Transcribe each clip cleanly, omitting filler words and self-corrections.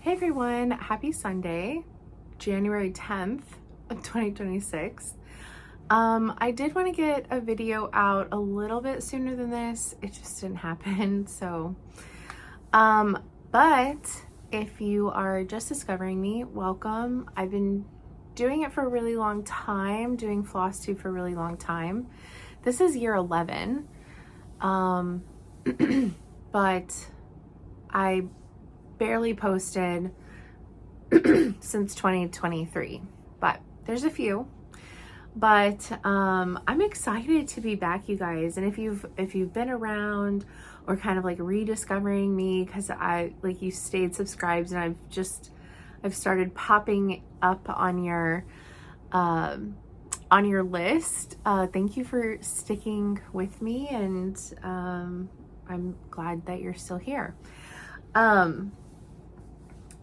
Hey everyone, happy Sunday, January 10th of 2026. I did want to get a video out a little bit sooner than this. It just didn't happen. But if you are just discovering me, welcome. I've been doing it for a really long time, doing Flosstube for a really long time. This is year 11. But I barely posted since 2023, but there's a few. But I'm excited to be back, you guys. And if you've been around or kind of like rediscovering me, because you stayed subscribed and I've started popping up on your list. Thank you for sticking with me, and I'm glad that you're still here.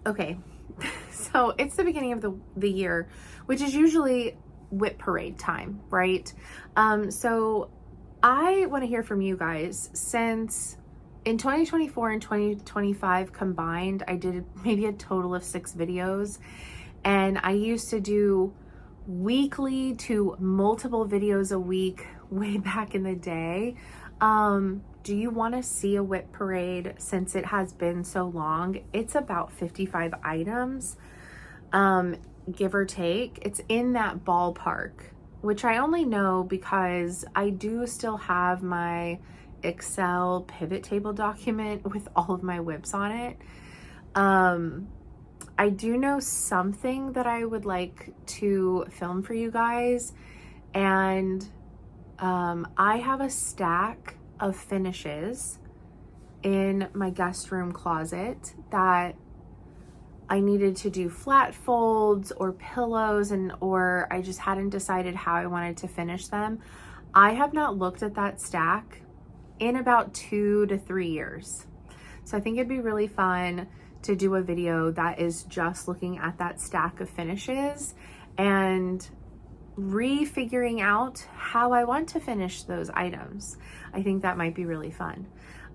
Okay, so it's the beginning of the year, which is usually whip parade time, right? So I want to hear from you guys, since in 2024 and 2025 combined, I did maybe a total of 6 videos, and I used to do weekly to multiple videos a week way back in the day. Do you want to see a whip parade? Since it has been so long, it's about 55 items, give or take. It's in that ballpark, which I only know because I do still have my Excel pivot table document with all of my whips on it. I do know something that I would like to film for you guys, and I have a stack of finishes in my guest room closet that I needed to do flat folds or pillows, or I just hadn't decided how I wanted to finish them. I have not looked at that stack in about 2 to 3 years. So I think it'd be really fun to do a video that is just looking at that stack of finishes and refiguring out how I want to finish those items. I think that might be really fun.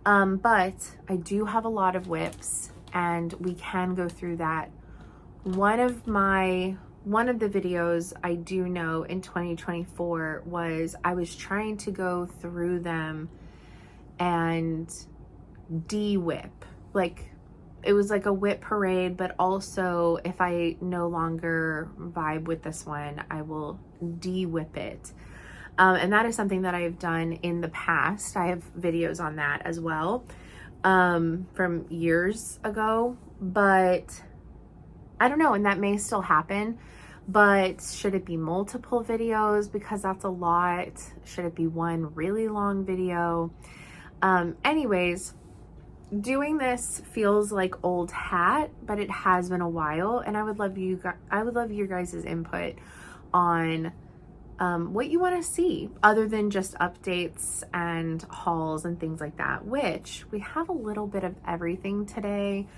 But I do have a lot of whips, and we can go through that. One of the videos I do know in 2024 was I was trying to go through them and de-whip. It was like a whip parade, but also if I no longer vibe with this one, I will de-whip it. And that is something that I've done in the past. I have videos on that as well, from years ago, but I don't know, and that may still happen. But should it be multiple videos? Because that's a lot. Should it be one really long video? Anyways, doing this feels like old hat, but it has been a while, and I would love your guys' input on what you want to see, other than just updates and hauls and things like that, which we have a little bit of everything today.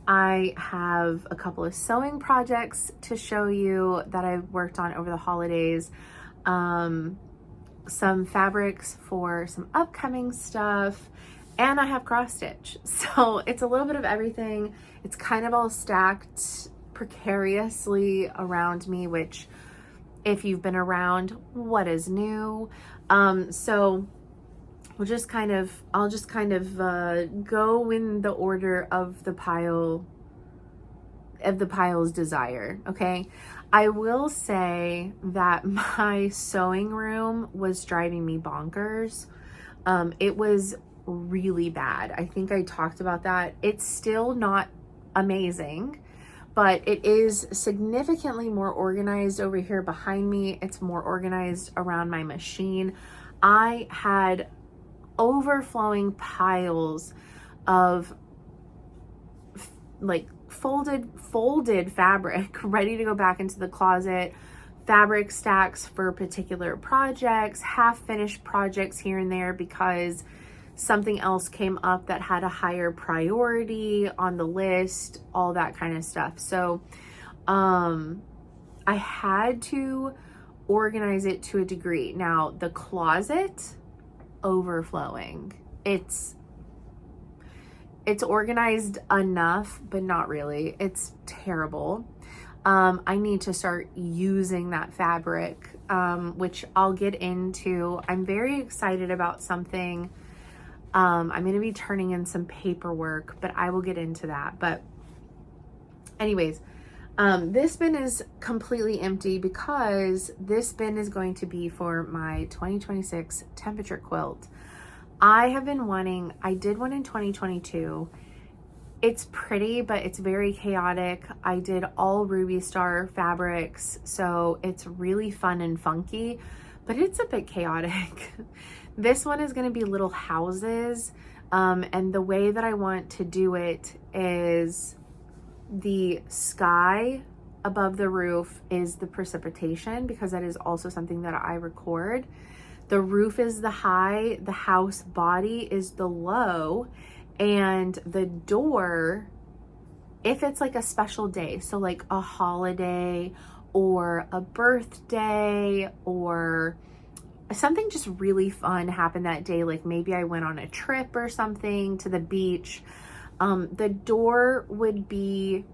I have a couple of sewing projects to show you that I've worked on over the holidays, some fabrics for some upcoming stuff, and I have cross stitch. So it's a little bit of everything. It's kind of all stacked precariously around me, which, if you've been around, what is new? So I'll just kind of go in the order of the pile's desire. Okay. I will say that my sewing room was driving me bonkers. It was really bad. I think I talked about that. It's still not amazing, but it is significantly more organized over here behind me. It's more organized around my machine. I had overflowing piles of folded fabric ready to go back into the closet, fabric stacks for particular projects, half finished projects here and there because something else came up that had a higher priority on the list, all that kind of stuff. So I had to organize it to a degree. Now the closet, overflowing. It's organized enough, but not really. It's terrible. I need to start using that fabric, which I'll get into. I'm very excited about something. I'm going to be turning in some paperwork, but I will get into that. But anyways, this bin is completely empty because this bin is going to be for my 2026 temperature quilt. I have been wanting, I did one in 2022. It's pretty, but it's very chaotic. I did all Ruby Star fabrics, so it's really fun and funky, but it's a bit chaotic. This one is going to be little houses, and the way that I want to do it is the sky above the roof is the precipitation, because that is also something that I record. The roof is the high, the house body is the low, and the door, if it's like a special day, so like a holiday or a birthday or something just really fun happened that day, like maybe I went on a trip or something to the beach, the door would be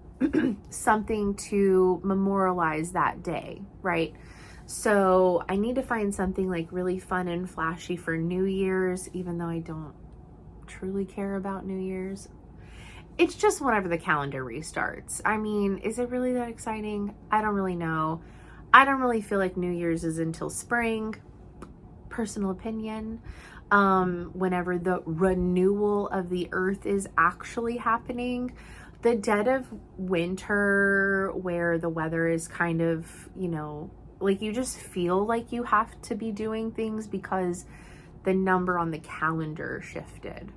something to memorialize that day, right? So I need to find something like really fun and flashy for New Year's, even though I don't truly care about New Year's. It's just whenever the calendar restarts. I mean, is it really that exciting? I don't really know. I don't really feel like New Year's is until spring. Personal opinion. Whenever the renewal of the earth is actually happening. The dead of winter, where the weather is kind of, you know, like you just feel like you have to be doing things because the number on the calendar shifted.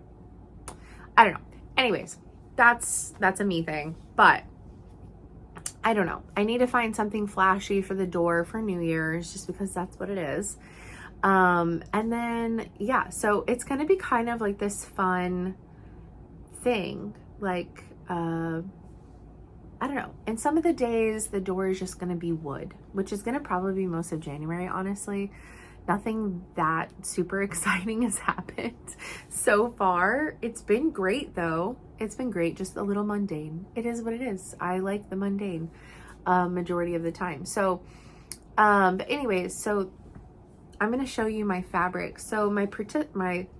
I don't know. Anyways, that's a me thing, but I don't know. I need to find something flashy for the door for New Year's, just because that's what it is. And then, yeah, so it's going to be kind of like this fun thing, like, I don't know. And some of the days the door is just going to be wood, which is going to probably be most of January, honestly. Nothing that super exciting has happened so far. It's been great though. It's been great, just a little mundane. It is what it is. I like the mundane majority of the time. So, but anyways, so I'm going to show you my fabrics. So my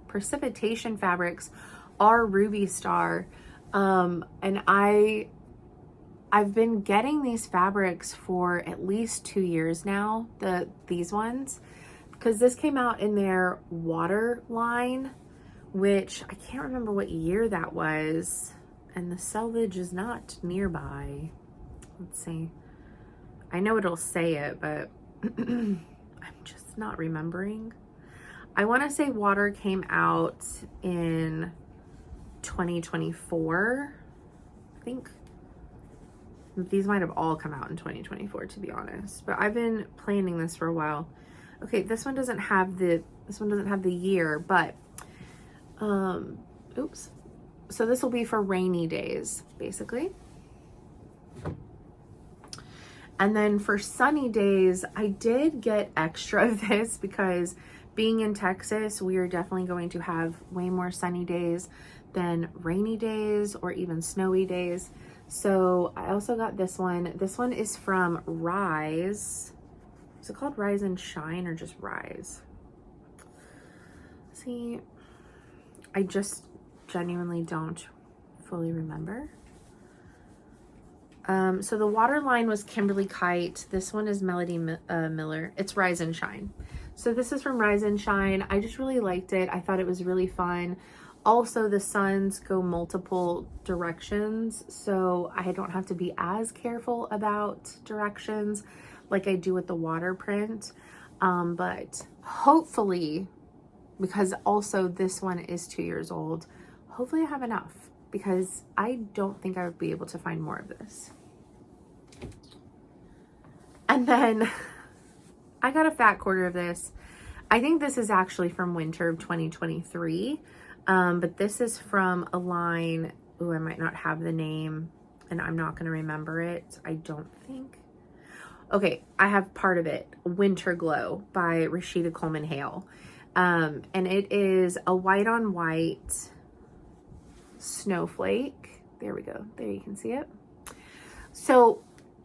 precipitation fabrics are Ruby Star. And I've been getting these fabrics for at least 2 years now, these ones, because this came out in their water line, which I can't remember what year that was, and the selvage is not nearby. Let's see. I know it'll say it, but I'm just not remembering. I want to say water came out in 2024. I think these might have all come out in 2024, to be honest, but I've been planning this for a while. Okay, this one doesn't have the year, but oops. So this will be for rainy days, basically. And then for sunny days, I did get extra of this because being in Texas, we are definitely going to have way more sunny days than rainy days or even snowy days. So I also got this one. This one is from Rise. Is it called Rise and Shine or just Rise? See, I just genuinely don't fully remember. So the water line was Kimberly Kite. This one is Melody Miller. It's Rise and Shine. So this is from Rise and Shine. I just really liked it. I thought it was really fun. Also, the suns go multiple directions, so I don't have to be as careful about directions like I do with the water print. But hopefully, because also this one is 2 years old, hopefully I have enough, because I don't think I would be able to find more of this. And then I got a fat quarter of this. I think this is actually from winter of 2023. But this is from a line, I might not have the name and I'm not going to remember it. I don't think. Okay, I have part of it. Winter Glow by Rashida Coleman Hale. And it is a white on white snowflake. There we go. There you can see it. So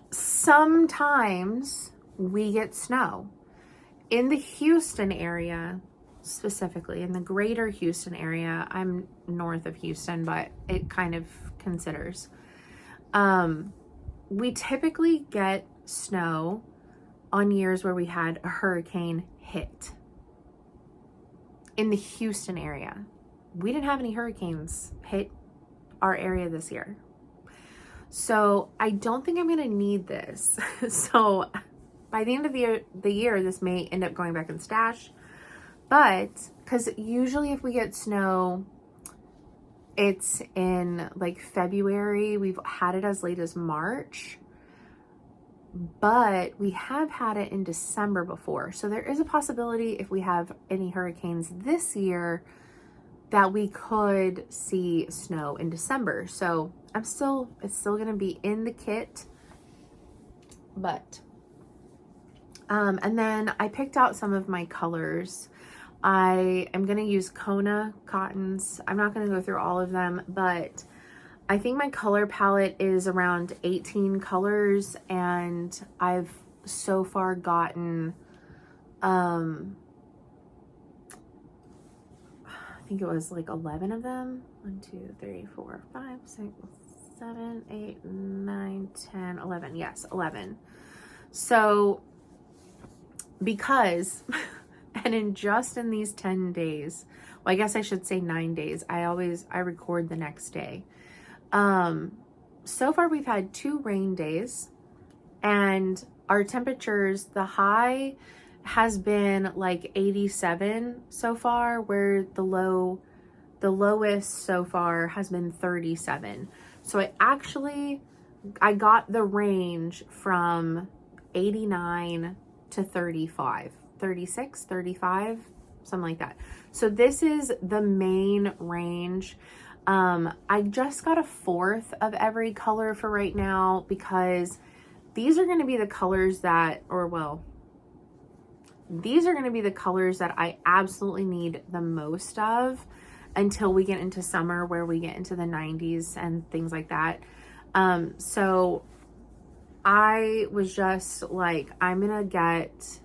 sometimes we get snow. In the Houston area, specifically in the greater Houston area, I'm north of Houston, but it kind of considers. We typically get snow on years where we had a hurricane hit. In the Houston area, we didn't have any hurricanes hit our area this year. So I don't think I'm going to need this. So by the end of the year, this may end up going back in stash. But because usually if we get snow, it's in like February. We've had it as late as March. But we have had it in December before. So there is a possibility if we have any hurricanes this year that we could see snow in December. So it's still going to be in the kit. But and then I picked out some of my colors. I am going to use Kona cottons. I'm not going to go through all of them, but I think my color palette is around 18 colors, and I've so far gotten, I think it was like 11 of them. 1, 2, 3, 4, 5, 6, 7, 8, 9, 10, 11. Yes, 11. So because, and in these 10 days, well, I guess I should say 9 days. I record the next day. So far we've had 2 rain days, and our temperatures, the high has been like 87 so far, where the lowest so far has been 37. So I got the range from 89 to 35, 36, 35, something like that. So this is the main range. I just got a 4th of every color for right now, because these are going to be the colors these are going to be the colors that I absolutely need the most of until we get into summer, where we get into the 90s and things like that. So I was just like, I'm going to get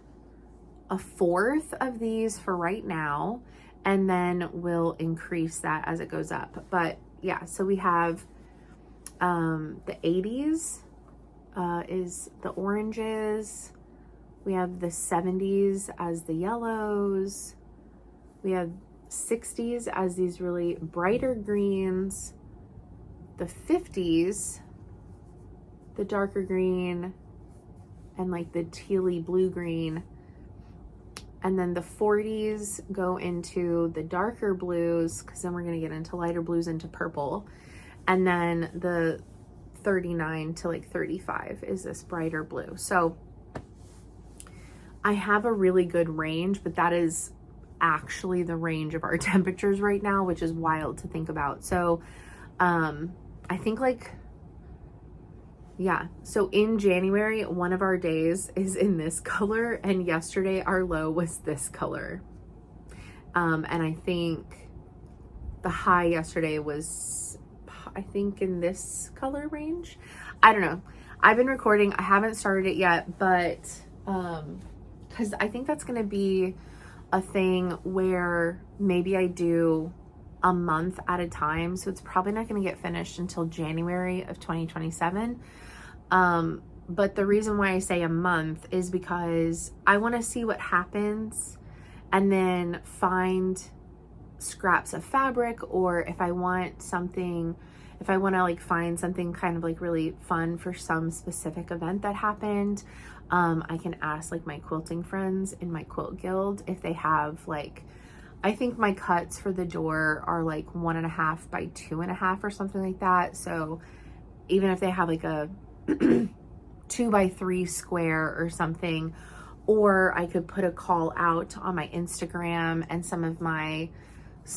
a 4th of these for right now, and then we'll increase that as it goes up. But yeah, so we have the 80s is the oranges. We have the 70s as the yellows. We have 60s as these really brighter greens. The 50s, the darker green and like the tealy blue green. And then the 40s go into the darker blues, because then we're going to get into lighter blues, into purple. And then the 39 to like 35 is this brighter blue. So I have a really good range, but that is actually the range of our temperatures right now, which is wild to think about. So I think so in January, one of our days is in this color, and yesterday our low was this color. And I think the high yesterday was, I think, in this color range. I don't know. I've been recording. I haven't started it yet, but because I think that's going to be a thing where maybe I do a month at a time. So it's probably not going to get finished until January of 2027. But the reason why I say a month is because I want to see what happens and then find scraps of fabric, or if I want to like find something kind of like really fun for some specific event that happened, I can ask like my quilting friends in my quilt guild if they have like, I think my cuts for the door are like 1.5 by 2.5 or something like that. So even if they have like a 2 by 3 square or something, or I could put a call out on my Instagram, and some of my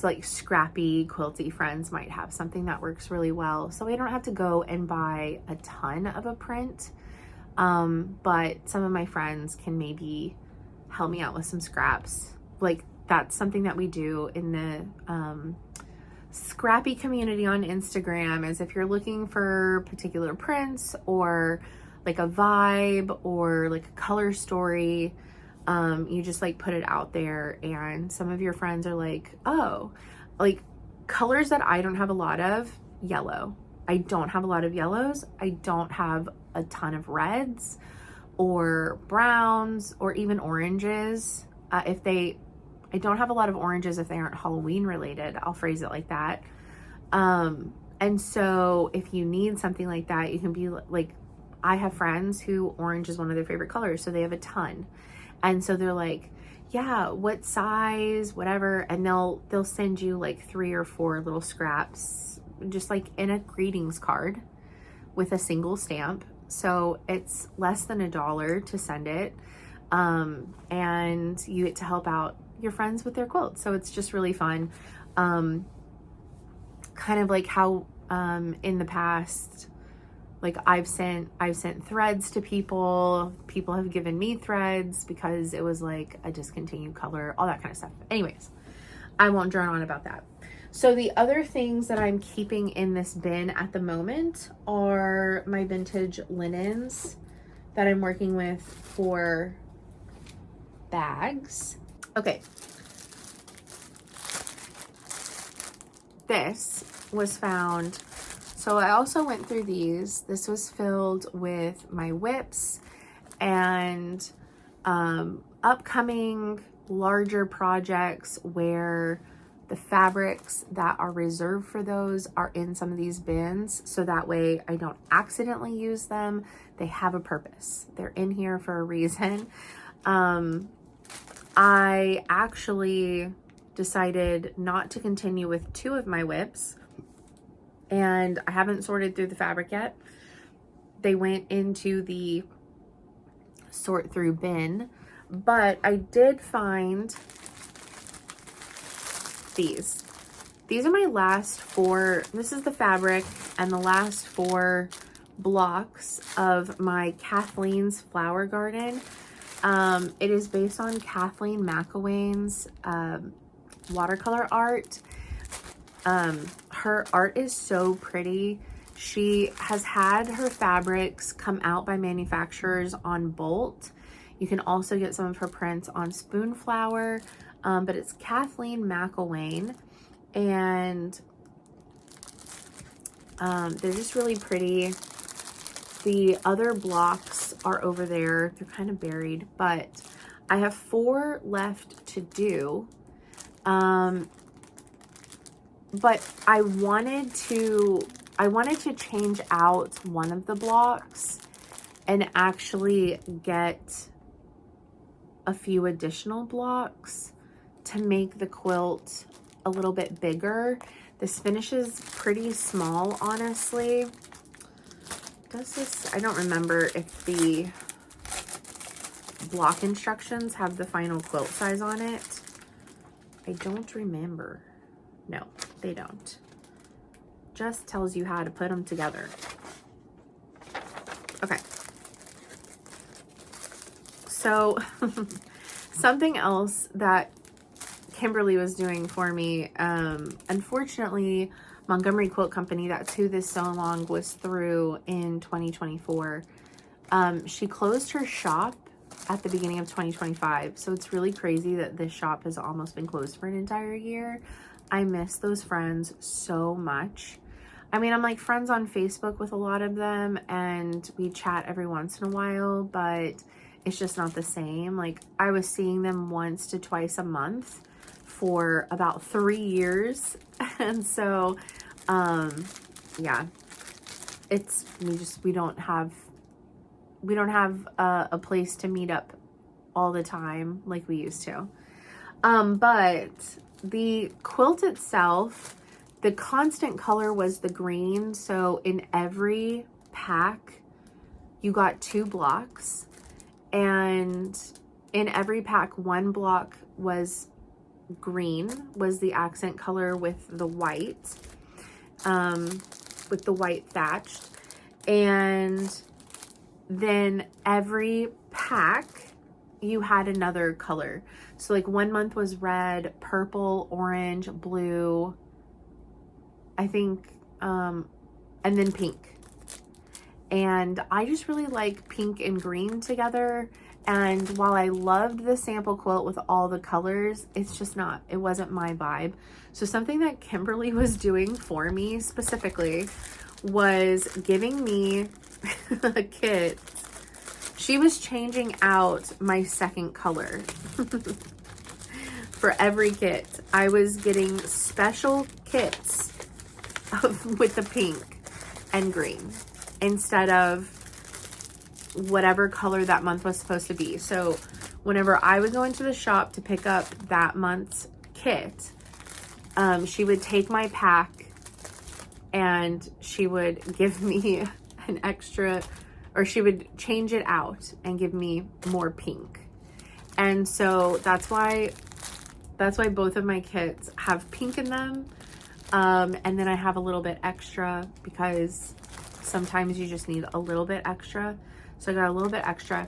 like scrappy quilty friends might have something that works really well. So I don't have to go and buy a ton of a print. But some of my friends can maybe help me out with some scraps. Like that's something that we do in the scrappy community on Instagram is if you're looking for particular prints or like a vibe or like a color story, you just like put it out there, and some of your friends are like, oh, like colors that I don't have a lot of. Yellow. I don't have a lot of yellows. I don't have a ton of reds or browns or even oranges. I don't have a lot of oranges if they aren't Halloween related. I'll phrase it like that. And so if you need something like that, you can be like, I have friends who orange is one of their favorite colors, so they have a ton. And so they're like, yeah, what size, whatever. And they'll send you like 3 or 4 little scraps, just like in a greetings card with a single stamp. So it's less than $1 to send it. And you get to help out your friends with their quilts. So it's just really fun. Kind of like how, in the past, like I've sent threads to people have given me threads because it was like a discontinued color, all that kind of stuff. Anyways, I won't drone on about that. So the other things that I'm keeping in this bin at the moment are my vintage linens that I'm working with for bags. Okay. This was found. So I also went through these. This was filled with my whips and upcoming larger projects where the fabrics that are reserved for those are in some of these bins. So that way I don't accidentally use them. They have a purpose. They're in here for a reason. I actually decided not to continue with 2 of my whips, and I haven't sorted through the fabric yet. They went into the sort through bin, but I did find these. These are my last 4. This is the fabric and the last 4 blocks of my Kathleen's Flower Garden. It is based on Kathleen McElwain's watercolor art. Her art is so pretty. She has had her fabrics come out by manufacturers on Bolt. You can also get some of her prints on Spoonflower, but it's Kathleen McElwain, and they're just really pretty. The other blocks are over there. They're kind of buried, but I have 4 left to do. But I wanted to change out one of the blocks and actually get a few additional blocks to make the quilt a little bit bigger. This finish is pretty small, honestly. Does this, I don't remember if the block instructions have the final quilt size on it. I don't remember. No, they don't. Just tells you how to put them together. Okay. So something else that Kimberly was doing for me, unfortunately, Montgomery Quilt Company, that's who this sew along was through in 2024. She closed her shop at the beginning of 2025. So it's really crazy that this shop has almost been closed for an entire year. I miss those friends so much. I mean, I'm like friends on Facebook with a lot of them and we chat every once in a while, but it's just not the same. Like I was seeing them once to twice a month for about 3 years. And so, yeah, we don't have a place to meet up all the time like we used to. But the quilt itself, the constant color was the green. So in every pack, you got 2 blocks, and in every pack, 1 block was green, was the accent color with the white thatched. And then every pack you had another color. So like 1 month was red, purple, orange, blue, I think, and then pink. And I just really like pink and green together. And while I loved the sample quilt with all the colors, it's just not, it wasn't my vibe. So something that Kimberly was doing for me specifically was giving me a kit. She was changing out my second color. For every kit, I was getting special kits with the pink and green instead of whatever color that month was supposed to be. So whenever I would go into the shop to pick up that month's kit, she would take my pack and she would give me an extra, or she would change it out and give me more pink. And so that's why both of my kits have pink in them. And then I have a little bit extra because sometimes you just need a little bit extra. So I got a little bit extra.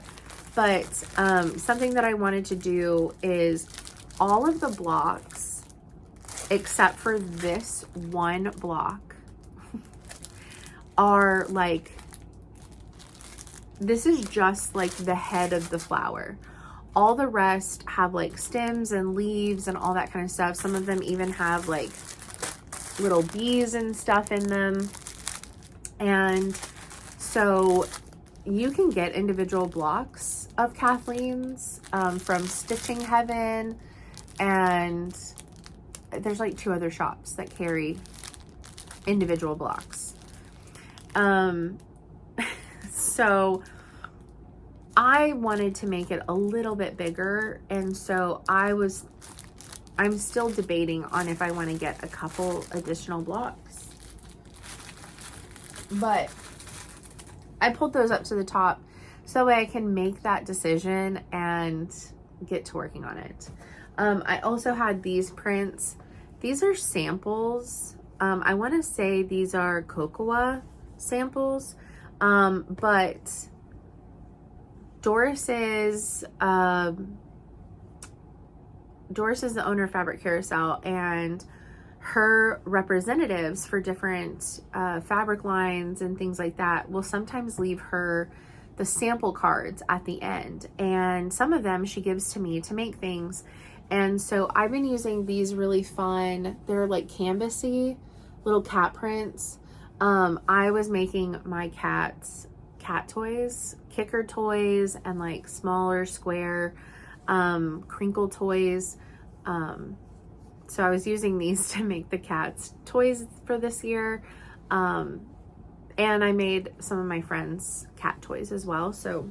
But something that I wanted to do is all of the blocks, except for this one block, are like, this is just like the head of the flower. All the rest have like stems and leaves and all that kind of stuff. Some of them even have like little bees and stuff in them. And so you can get individual blocks of Kathleen's from Stitching Heaven, and there's like 2 other shops that carry individual blocks. So I wanted to make it a little bit bigger, and so I'm still debating on if I want to get a couple additional blocks. But I pulled those up to the top so that way I can make that decision and get to working on it. I also had these prints. These are samples. I want to say these are cocoa samples, but Doris is the owner of Fabric Carousel, and her representatives for different fabric lines and things like that will sometimes leave her the sample cards at the end, and some of them she gives to me to make things. And so I've been using these really fun, they're like canvasy little cat prints. I was making my cat toys, kicker toys, and like smaller square crinkle toys. So I was using these to make the cat's toys for this year. And I made some of my friends' cat toys as well. So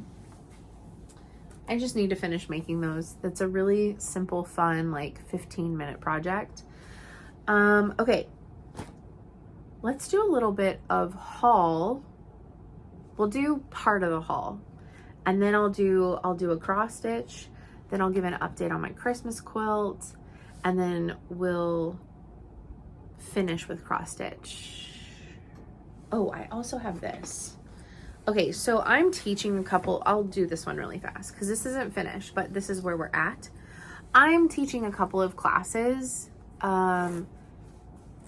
I just need to finish making those. That's a really simple, fun, like 15-minute project. Okay. Let's do a little bit of haul. We'll do part of the haul, and then I'll do a cross stitch. Then I'll give an update on my Christmas quilt, and then we'll finish with cross stitch. Oh, I also have this. Okay, so I'm teaching a couple, I'll do this one really fast because this isn't finished, but this is where we're at. I'm teaching a couple of classes,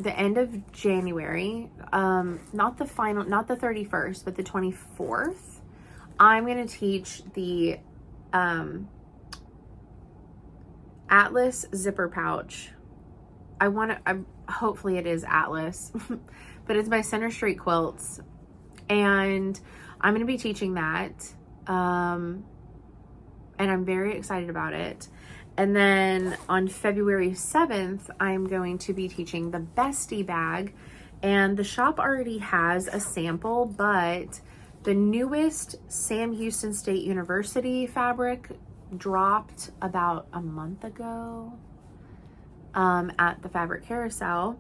the end of January, not the 31st, but the 24th. I'm going to teach the Atlas zipper pouch. Hopefully it is Atlas, but it's by Center Street Quilts, and I'm going to be teaching that, and I'm very excited about it. And then on February 7th, I'm going to be teaching the Bestie bag, and the shop already has a sample, but the newest Sam Houston State University fabric dropped about a month ago at the Fabric Carousel.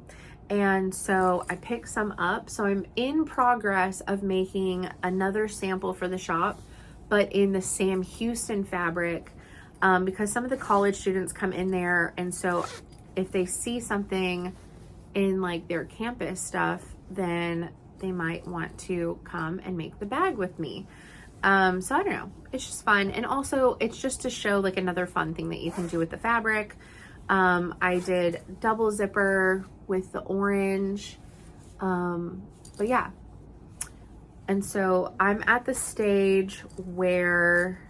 And so I picked some up. So I'm in progress of making another sample for the shop, but in the Sam Houston fabric, because some of the college students come in there, and so if they see something in like their campus stuff, then they might want to come and make the bag with me. So I don't know, it's just fun. And also it's just to show like another fun thing that you can do with the fabric. I did double zipper with the orange, But yeah. And so I'm at the stage where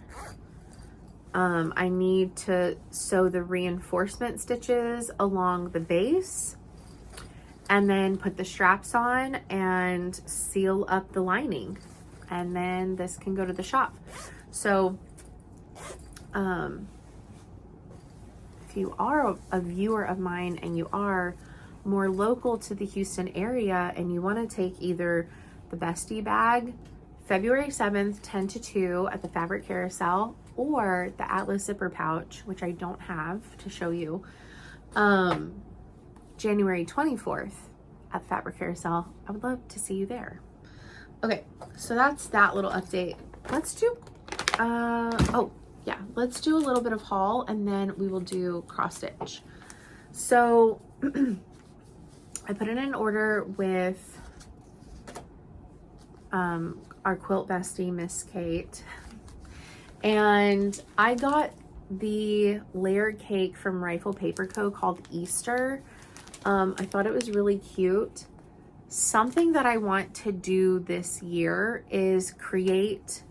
I need to sew the reinforcement stitches along the base and then put the straps on and seal up the lining. And then this can go to the shop. So if you are a viewer of mine and you are more local to the Houston area and you want to take either the Bestie bag, February 7th, 10 to 2 at the Fabric Carousel, or the Atlas zipper pouch, which I don't have to show you, January 24th at Fabric Carousel, I would love to see you there. Okay, so that's that little update. Let's do, let's do a little bit of haul and then we will do cross stitch. So I put in an order with our quilt bestie, Miss Kate, and I got the layered cake from Rifle Paper Co. called Easter. I thought it was really cute. Something that I want to do this year is create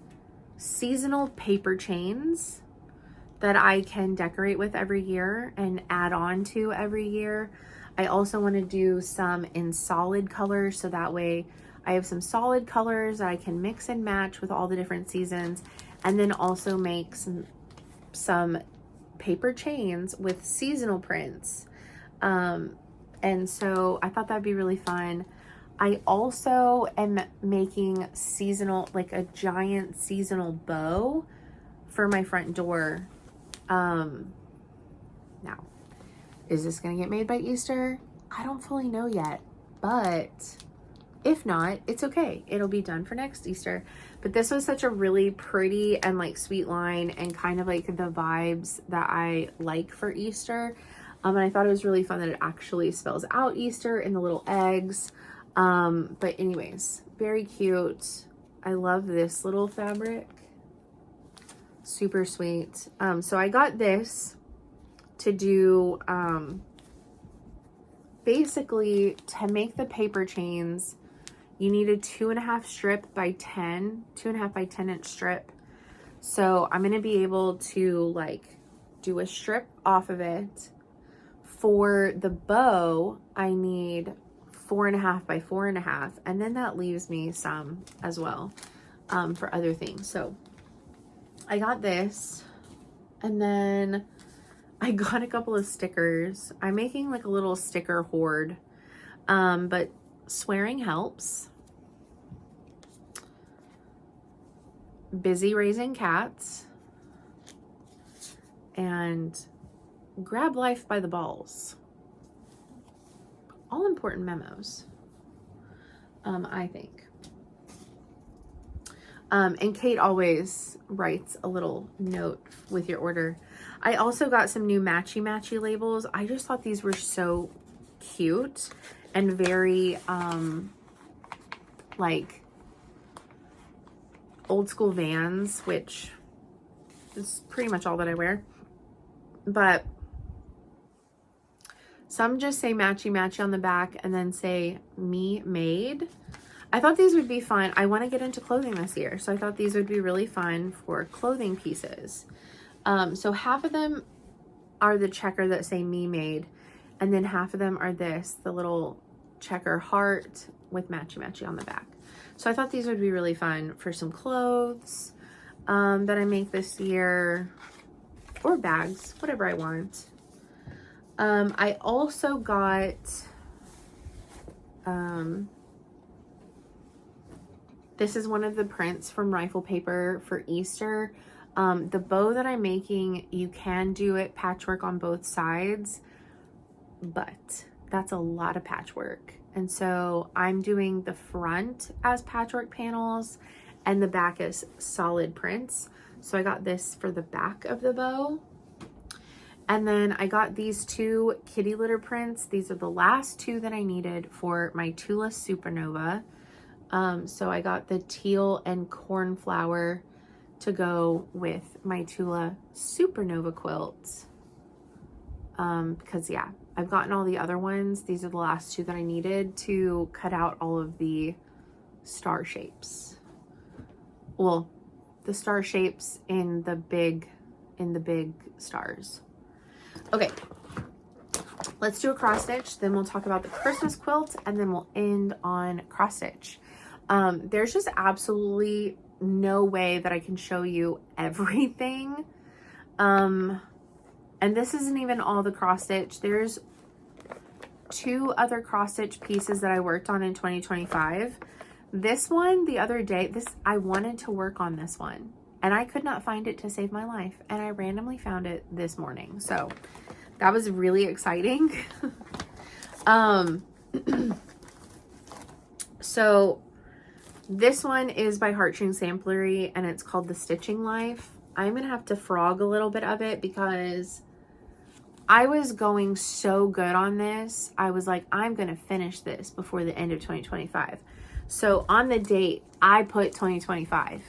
seasonal paper chains that I can decorate with every year and add on to every year. I also want to do some in solid colors, so that way I have some solid colors that I can mix and match with all the different seasons, and then also make some paper chains with seasonal prints. And so I thought that'd be really fun. I also am making seasonal, like a giant seasonal bow for my front door. Now, is this gonna get made by Easter? I don't fully know yet, but if not, it's okay. It'll be done for next Easter. But this was such a really pretty and like sweet line and kind of like the vibes that I like for Easter. And I thought it was really fun that it actually spells out Easter in the little eggs. But anyways, very cute. I love this little fabric. Super sweet. So I got this to do, basically to make the paper chains, you need a 2.5 strip by 10, 2.5 by 10 inch strip. So I'm going to be able to like do a strip off of it. For the bow, I need 4.5 by 4.5, and then that leaves me some as well, for other things. So I got this, and then I got a couple of stickers. I'm making like a little sticker hoard, but swearing helps. Busy raising cats, and grab life by the balls. All important memos, I think. And Kate always writes a little note with your order. I also got some new matchy labels. I just thought these were so cute and very like old school Vans, which is pretty much all that I wear. But some just say matchy on the back and then say me made. I thought these would be fun. I want to get into clothing this year, so I thought these would be really fun for clothing pieces. So half of them are the checker that say me made, and then half of them are this, the little checker heart with matchy on the back. So I thought these would be really fun for some clothes that I make this year, or bags, whatever I want. I also got this is one of the prints from Rifle Paper for Easter. The bow that I'm making, you can do it patchwork on both sides, but that's a lot of patchwork. And so I'm doing the front as patchwork panels and the back as solid prints. So I got this for the back of the bow. And then I got these two kitty litter prints. These are the last two that I needed for my Tula Supernova. So I got the teal and cornflower to go with my Tula Supernova quilt. Because yeah, I've gotten all the other ones. These are the last two that I needed to cut out all of the star shapes. Well, the star shapes in the big stars. Okay, let's do a cross stitch, then we'll talk about the Christmas quilt, and then we'll end on cross stitch. There's just absolutely no way that I can show you everything. And this isn't even all the cross stitch. There's 2 other cross stitch pieces that I worked on in 2025. This one, the other day, I wanted to work on this one and I could not find it to save my life. And I randomly found it this morning. So that was really exciting. So this one is by Heartstring Samplery and it's called The Stitching Life. I'm going to have to frog a little bit of it because I was going so good on this. I was like, I'm going to finish this before the end of 2025. So on the date, I put 2025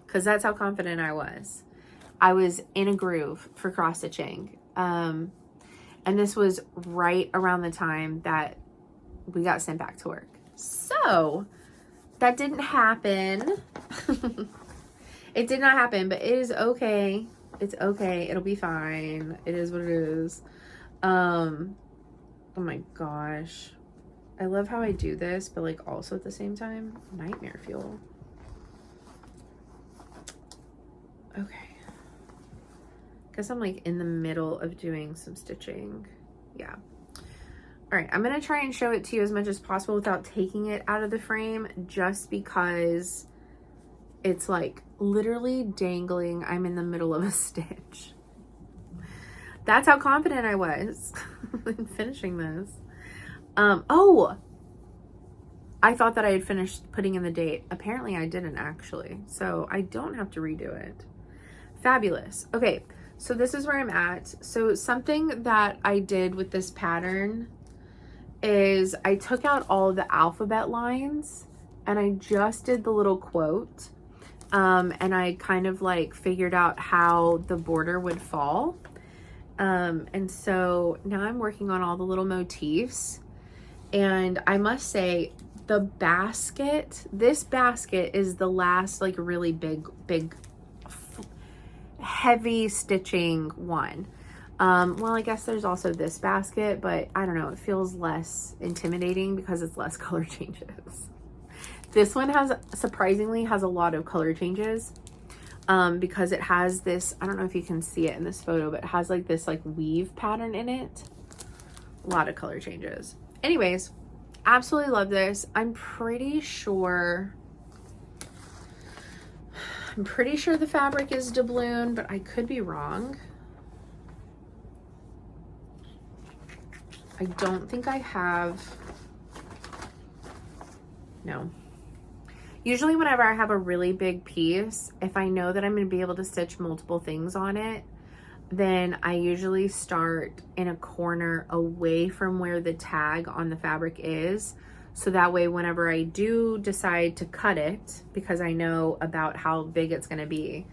because that's how confident I was. I was in a groove for cross stitching. And this was right around the time that we got sent back to work. So that didn't happen. It did not happen, but it is okay. It's okay. It'll be fine. It is what it is. Oh my gosh. I love how I do this, but like also at the same time, nightmare fuel. Okay. Guess I'm like in the middle of doing some stitching. Yeah. All right. I'm going to try and show it to you as much as possible without taking it out of the frame, just because it's like literally dangling. I'm in the middle of a stitch. That's how confident I was in finishing this. Oh, I thought that I had finished putting in the date. Apparently I didn't actually. So I don't have to redo it. Fabulous. Okay. So this is where I'm at. So something that I did with this pattern is I took out all of the alphabet lines and I just did the little quote. And I kind of like figured out how the border would fall. And so now I'm working on all the little motifs. And I must say the basket, this basket is the last like really big, heavy stitching one. Well, I guess there's also this basket, but I don't know, it feels less intimidating because it's less color changes. This one surprisingly has a lot of color changes, because it has this, I don't know if you can see it in this photo, but it has like this like weave pattern in it. A lot of color changes. Anyways, absolutely love this. I'm pretty sure the fabric is doubloon, but I could be wrong. I don't think I have, no. Usually whenever I have a really big piece, if I know that I'm going to be able to stitch multiple things on it, then I usually start in a corner away from where the tag on the fabric is. So that way, whenever I do decide to cut it, because I know about how big it's going to be.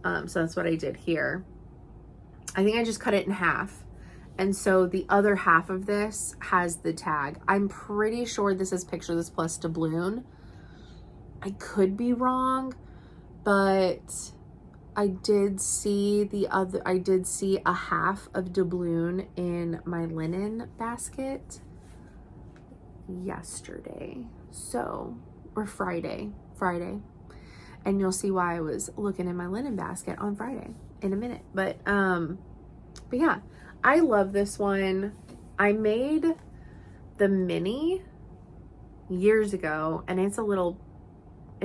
So that's what I did here. I think I just cut it in half. And so the other half of this has the tag. I'm pretty sure this is Picture This Plus doubloon. I could be wrong, but I did see a half of doubloon in my linen basket yesterday. So, or Friday. And you'll see why I was looking in my linen basket on Friday in a minute. But yeah, I love this one. I made the mini years ago, and it's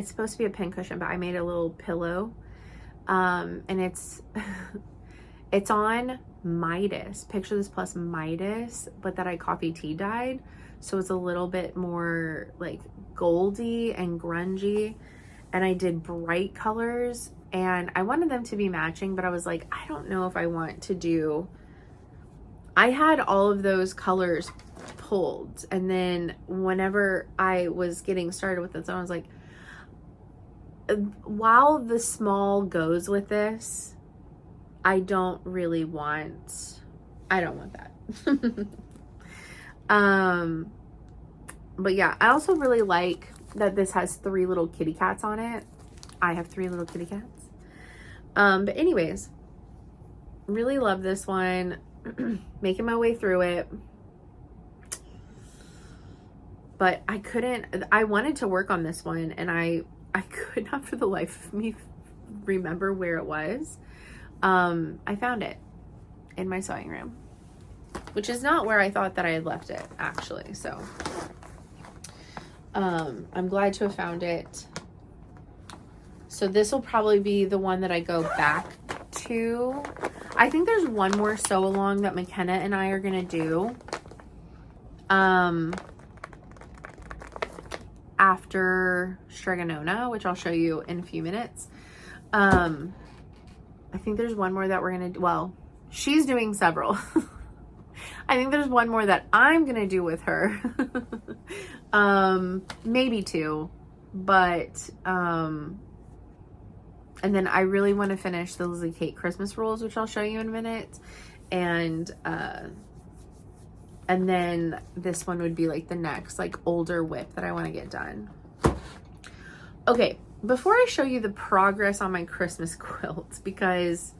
supposed to be a pincushion, but I made a little pillow. And it's on Midas, Picture This Plus Midas, but that I coffee tea dyed. So it's a little bit more like goldy and grungy. And I did bright colors and I wanted them to be matching, but I was like, I don't know if I want to do, I had all of those colors pulled. And then whenever I was getting started with this, I was like, while the small goes with this, I don't want that. But yeah, I also really like that this has 3 little kitty cats on it. I have 3 little kitty cats. But anyways, really love this one. Making my way through it. But I wanted to work on this one, and I could not for the life of me remember where it was. I found it in my sewing room, which is not where I thought that I had left it, actually. So I'm glad to have found it. So this will probably be the one that I go back to. I think there's one more sew along that McKenna and I are gonna do after Stregonona, which I'll show you in a few minutes. I think there's one more that we're gonna do. Well, she's doing several. I think there's one more that I'm gonna do with her. Maybe 2, but and then I really want to finish the Lizzie Kate Christmas rules, which I'll show you in a minute. And then this one would be like the next, like, older whip that I want to get done. Okay, before I show you the progress on my Christmas quilts, because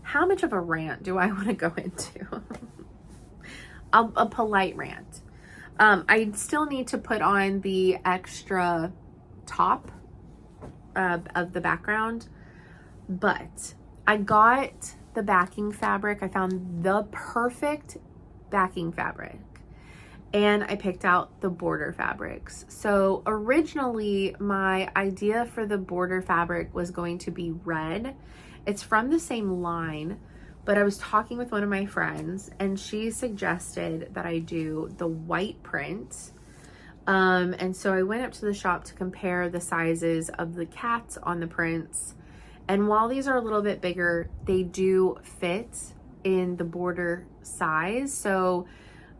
how much of a rant do I want to go into? A polite rant. I still need to put on the extra top of the background, but I got the backing fabric. I found the perfect backing fabric, and I picked out the border fabrics. So originally my idea for the border fabric was going to be red. It's from the same line, but I was talking with one of my friends and she suggested that I do the white print. And so I went up to the shop to compare the sizes of the cats on the prints. And while these are a little bit bigger, they do fit in the border size. So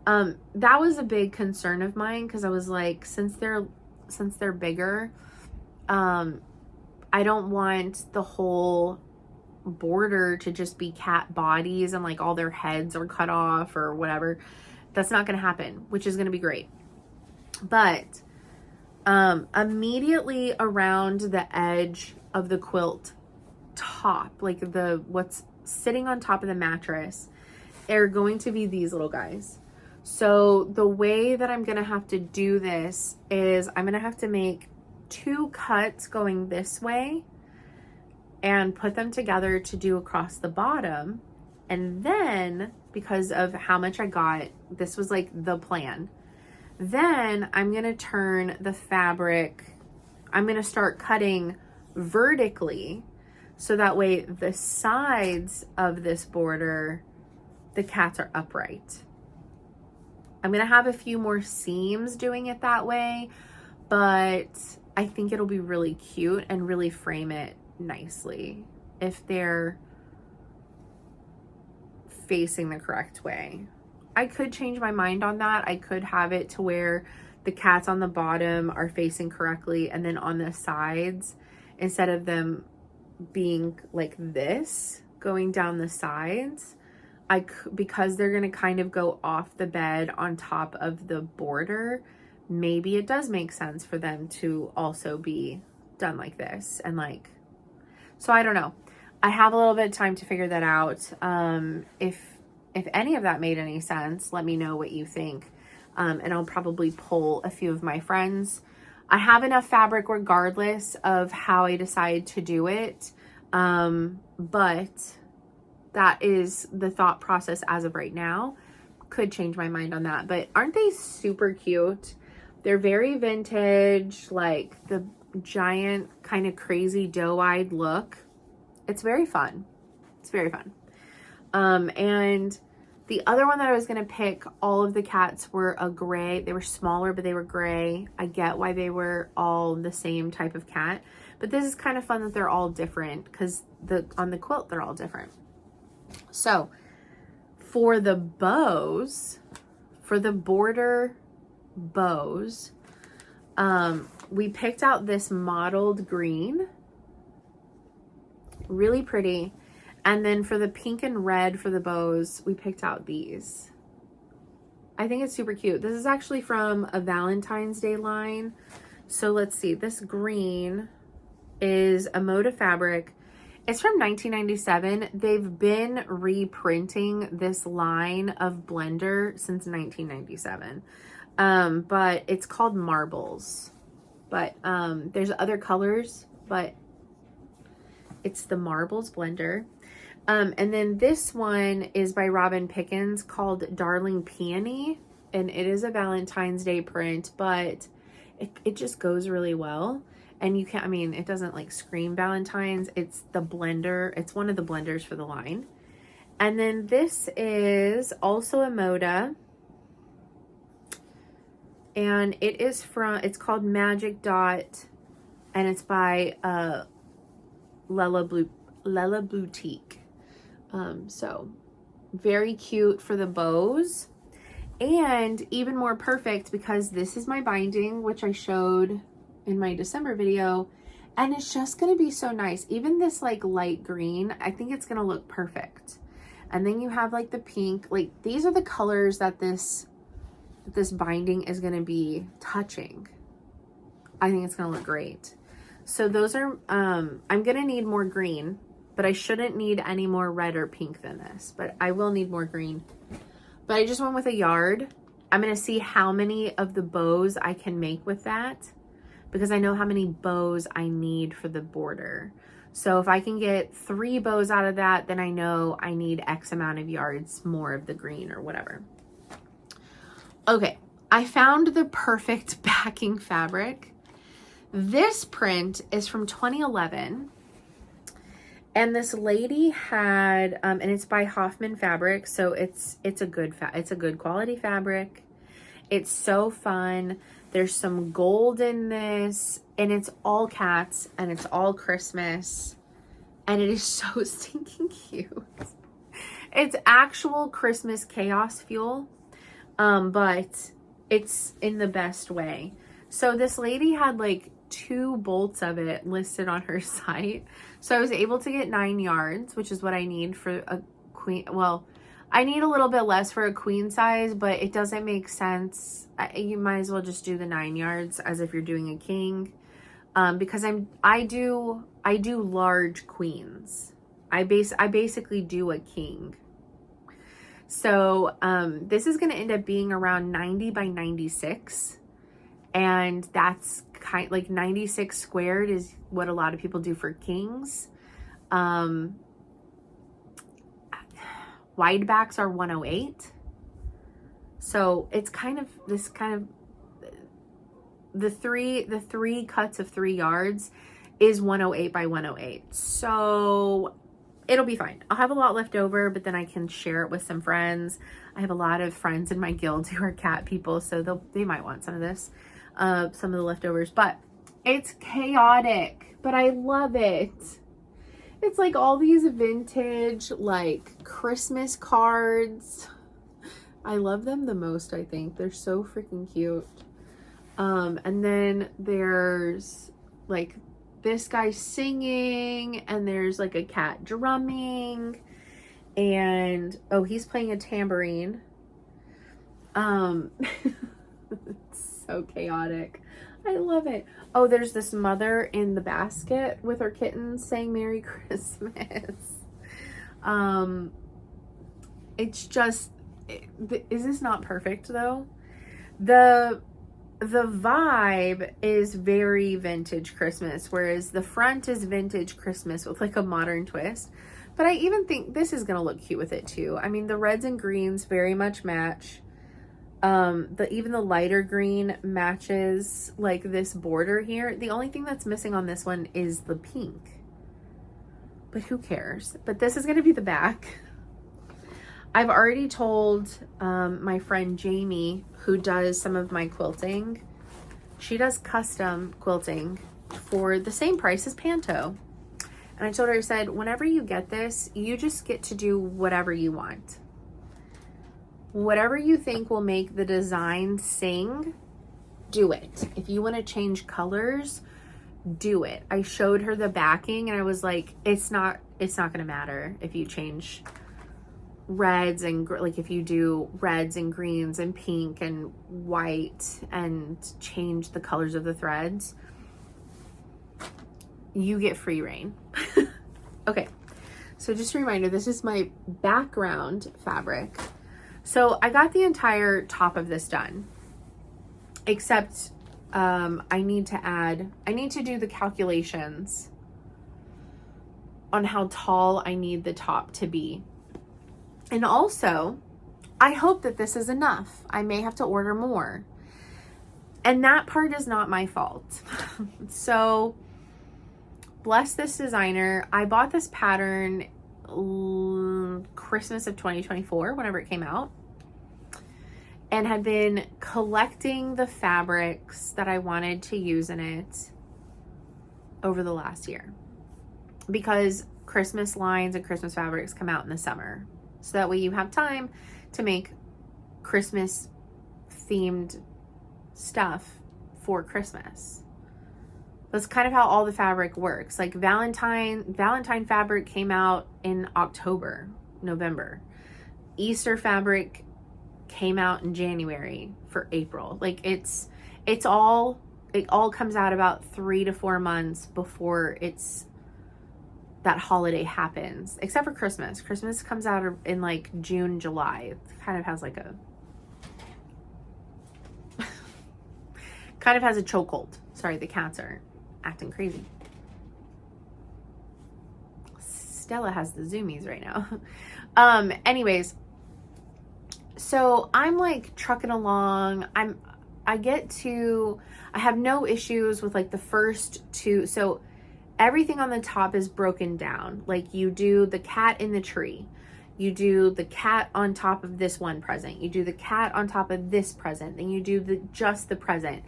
that was a big concern of mine, because I was like, since they're bigger, I don't want the whole border to just be cat bodies and like all their heads are cut off or whatever. That's not going to happen, which is going to be great. But immediately around the edge of the quilt top, like what's sitting on top of the mattress, are going to be these little guys. So the way that I'm going to have to do this is I'm going to have to make 2 cuts going this way and put them together to do across the bottom. And then, because of how much I got, this was like the plan. Then I'm going to turn the fabric, I'm going to start cutting vertically, so that way the sides of this border, the cats are upright. I'm going to have a few more seams doing it that way, but I think it'll be really cute and really frame it nicely if they're facing the correct way. I could change my mind on that. I could have it to where the cats on the bottom are facing correctly, and then on the sides, instead of them being like this, going down the sides, because they're going to kind of go off the bed on top of the border, maybe it does make sense for them to also be done like this. And like, so I don't know. I have a little bit of time to figure that out. If any of that made any sense, let me know what you think. And I'll probably poll a few of my friends. I have enough fabric regardless of how I decide to do it. But that is the thought process as of right now. Could change my mind on that. But aren't they super cute? They're very vintage, like the giant kind of crazy doe-eyed look. It's very fun. It's very fun. And the other one that I was going to pick, all of the cats were a gray. They were smaller, but they were gray. I get why they were all the same type of cat, but this is kind of fun that they're all different, because on the quilt, they're all different. So for the bows, for the border bows, we picked out this mottled green, really pretty. And then for the pink and red for the bows, we picked out these. I think it's super cute. This is actually from a Valentine's Day line. So let's see. This green is a Moda fabric. It's from 1997. They've been reprinting this line of blender since 1997. But it's called Marbles. But there's other colors, but it's the Marbles blender. And then this one is by Robin Pickens called Darling Peony. And it is a Valentine's Day print, but it just goes really well. And you can't, I mean, it doesn't like scream Valentine's. It's the blender. It's one of the blenders for the line. And then this is also a Moda. And it is from, it's called Magic Dot. And it's by Lella Boutique. So very cute for the bows. And even more perfect because this is my binding, which I showed in my December video, and it's just gonna be so nice. Even this like light green, I think it's gonna look perfect. And then you have like the pink, like these are the colors that this binding is gonna be touching. I think it's gonna look great. So those are, I'm gonna need more green, but I shouldn't need any more red or pink than this, but I will need more green. But I just went with a yard. I'm gonna see how many of the bows I can make with that, because I know how many bows I need for the border. So if I can get 3 bows out of that, then I know I need X amount of yards more of the green or whatever. Okay, I found the perfect backing fabric. This print is from 2011. And this lady had, and it's by Hoffman Fabric. So it's a good quality fabric. It's so fun. There's some gold in this, and it's all cats, and it's all Christmas, and it is so stinking cute. It's actual Christmas chaos fuel, but it's in the best way. So this lady had like 2 bolts of it listed on her site. So I was able to get 9 yards, which is what I need for a queen. Well, I need a little bit less for a queen size, but it doesn't make sense. You might as well just do the 9 yards as if you're doing a king, because I do large queens. I basically do a king. So this is going to end up being around 90 by 96, and that's kind like 96 squared is what a lot of people do for kings. Wide backs are 108. So it's kind of this kind of the three cuts of 3 yards is 108 by 108. So it'll be fine. I'll have a lot left over, but then I can share it with some friends. I have a lot of friends in my guild who are cat people, so they might want some of this, some of the leftovers, but it's chaotic, but I love it. It's like all these vintage, like Christmas cards. I love them the most, I think. They're so freaking cute. And then there's like this guy singing, and there's like a cat drumming, and oh, he's playing a tambourine. It's so chaotic. I love it. Oh, there's this mother in the basket with her kittens saying Merry Christmas. It's just, is this not perfect though? The vibe is very vintage Christmas, whereas the front is vintage Christmas with like a modern twist. But I even think this is gonna look cute with it too. I mean, the reds and greens very much match. Even the lighter green matches like this border here. The only thing that's missing on this one is the pink, but who cares? But this is going to be the back. I've already told my friend Jamie, who does some of my quilting. She does custom quilting for the same price as Panto. And I told her, I said, whenever you get this, you just get to do whatever you want. Whatever you think will make the design sing, do it. If you want to change colors, do it. I showed her the backing and I was like, it's not going to matter if you change reds and like if you do reds and greens and pink and white and change the colors of the threads, you get free reign. Okay, so just a reminder, this is my background fabric. So I got the entire top of this done, except I need to do the calculations on how tall I need the top to be. And also, I hope that this is enough. I may have to order more. And that part is not my fault. So, bless this designer. I bought this pattern Christmas of 2024, whenever it came out, and had been collecting the fabrics that I wanted to use in it over the last year, because Christmas lines and Christmas fabrics come out in the summer. So that way you have time to make Christmas themed stuff for Christmas. That's kind of how all the fabric works. Like Valentine fabric came out in October, November. Easter fabric came out in January for April. Like it all comes out about 3 to 4 months before that holiday happens, except for Christmas. Christmas comes out in like June, July. It kind of has like a chokehold. Sorry, the cats are acting crazy. Stella has the zoomies right now. Anyways, so I'm like trucking along. I have no issues with like the first two. So everything on the top is broken down. Like you do the cat in the tree. You do the cat on top of this one present. You do the cat on top of this present. Then you do just the present.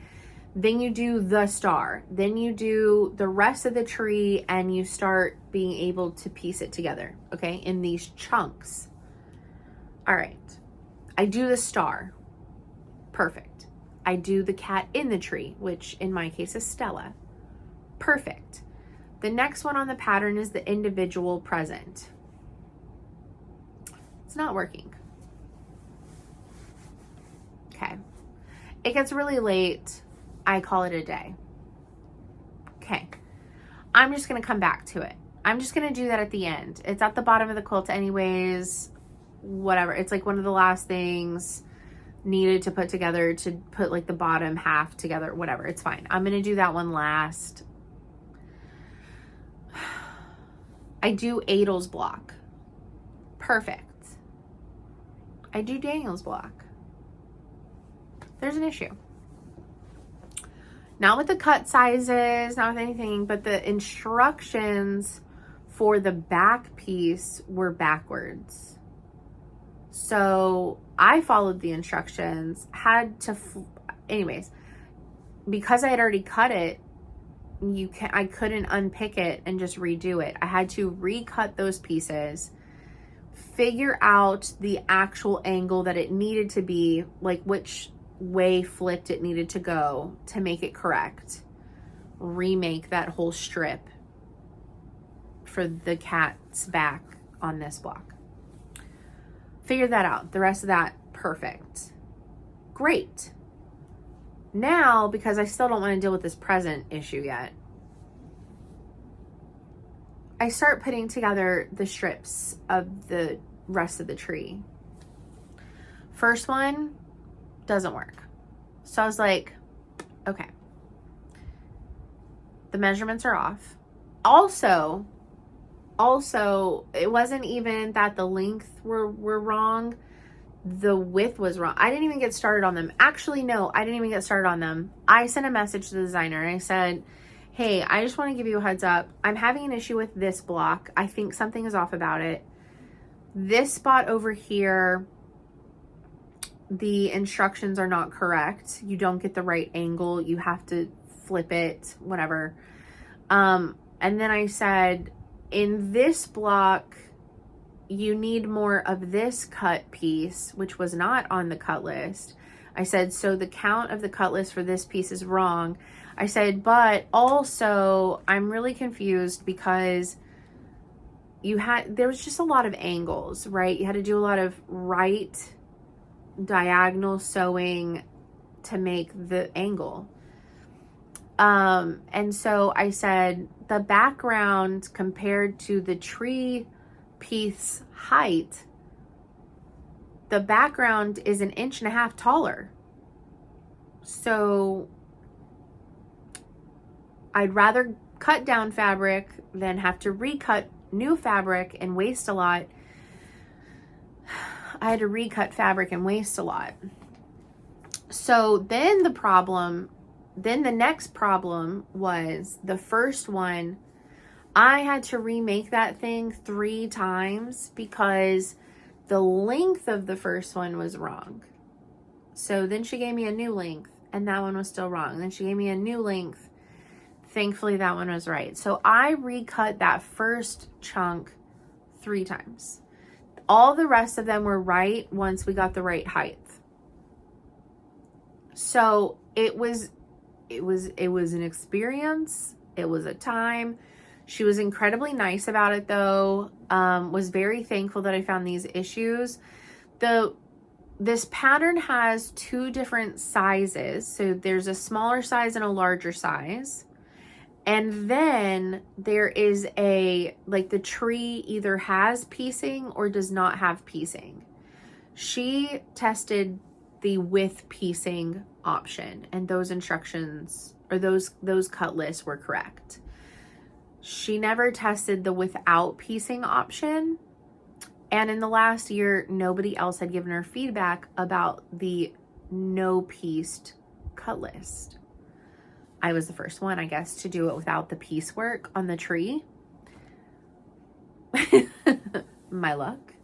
Then you do the star. Then you do the rest of the tree, and you start being able to piece it together, okay, in these chunks. All right. I do the star. Perfect. I do the cat in the tree, which in my case is Stella. Perfect. The next one on the pattern is the individual present. It's not working. Okay. It gets really late. I call it a day. Okay. I'm just going to come back to it. I'm just going to do that at the end. It's at the bottom of the quilt anyways. Whatever. It's like one of the last things needed to put together, to put like the bottom half together. Whatever. It's fine. I'm going to do that one last. I do Adel's block. Perfect. I do Daniel's block. There's an issue. Not with the cut sizes, not with anything, but the instructions for the back piece were backwards. So I followed the instructions, anyways, because I had already cut it, I couldn't unpick it and just redo it. I had to recut those pieces, figure out the actual angle that it needed to be, like which way flipped it needed to go to make it correct, remake that whole strip for the cat's back on this block. Figured that out. The rest of that, perfect. Great. Now, because I still don't want to deal with this present issue yet, I start putting together the strips of the rest of the tree. First one doesn't work. So I was like, okay. The measurements are off. Also, it wasn't even that the length were wrong. The width was wrong. I didn't even get started on them. Actually, no, I didn't even get started on them. I sent a message to the designer and I said, hey, I just want to give you a heads up. I'm having an issue with this block. I think something is off about it. This spot over here, the instructions are not correct. You don't get the right angle. You have to flip it, whatever. And then I said, in this block, you need more of this cut piece, which was not on the cut list. I said, so the count of the cut list for this piece is wrong. I said, but also I'm really confused because there was just a lot of angles, right? You had to do a lot of right diagonal sewing to make the angle. And so I said, the background compared to the tree piece height, the background is 1.5 inches taller. So I'd rather cut down fabric than have to recut new fabric and waste a lot. I had to recut fabric and waste a lot. So then the next problem was the first one. I had to remake that thing 3 times because the length of the first one was wrong. So then she gave me a new length and that one was still wrong. Then she gave me a new length. Thankfully that one was right. So I recut that first chunk 3 times. All the rest of them were right once we got the right height. So it was an experience. It was a time. She was incredibly nice about it though. Was very thankful that I found these issues. This pattern has 2 different sizes. So there's a smaller size and a larger size. And then there is the tree either has piecing or does not have piecing. She tested the with piecing option and those instructions or those cut lists were correct. She never tested the without piecing option. And in the last year, nobody else had given her feedback about the no pieced cut list. I was the first one, I guess, to do it without the piecework on the tree. My luck.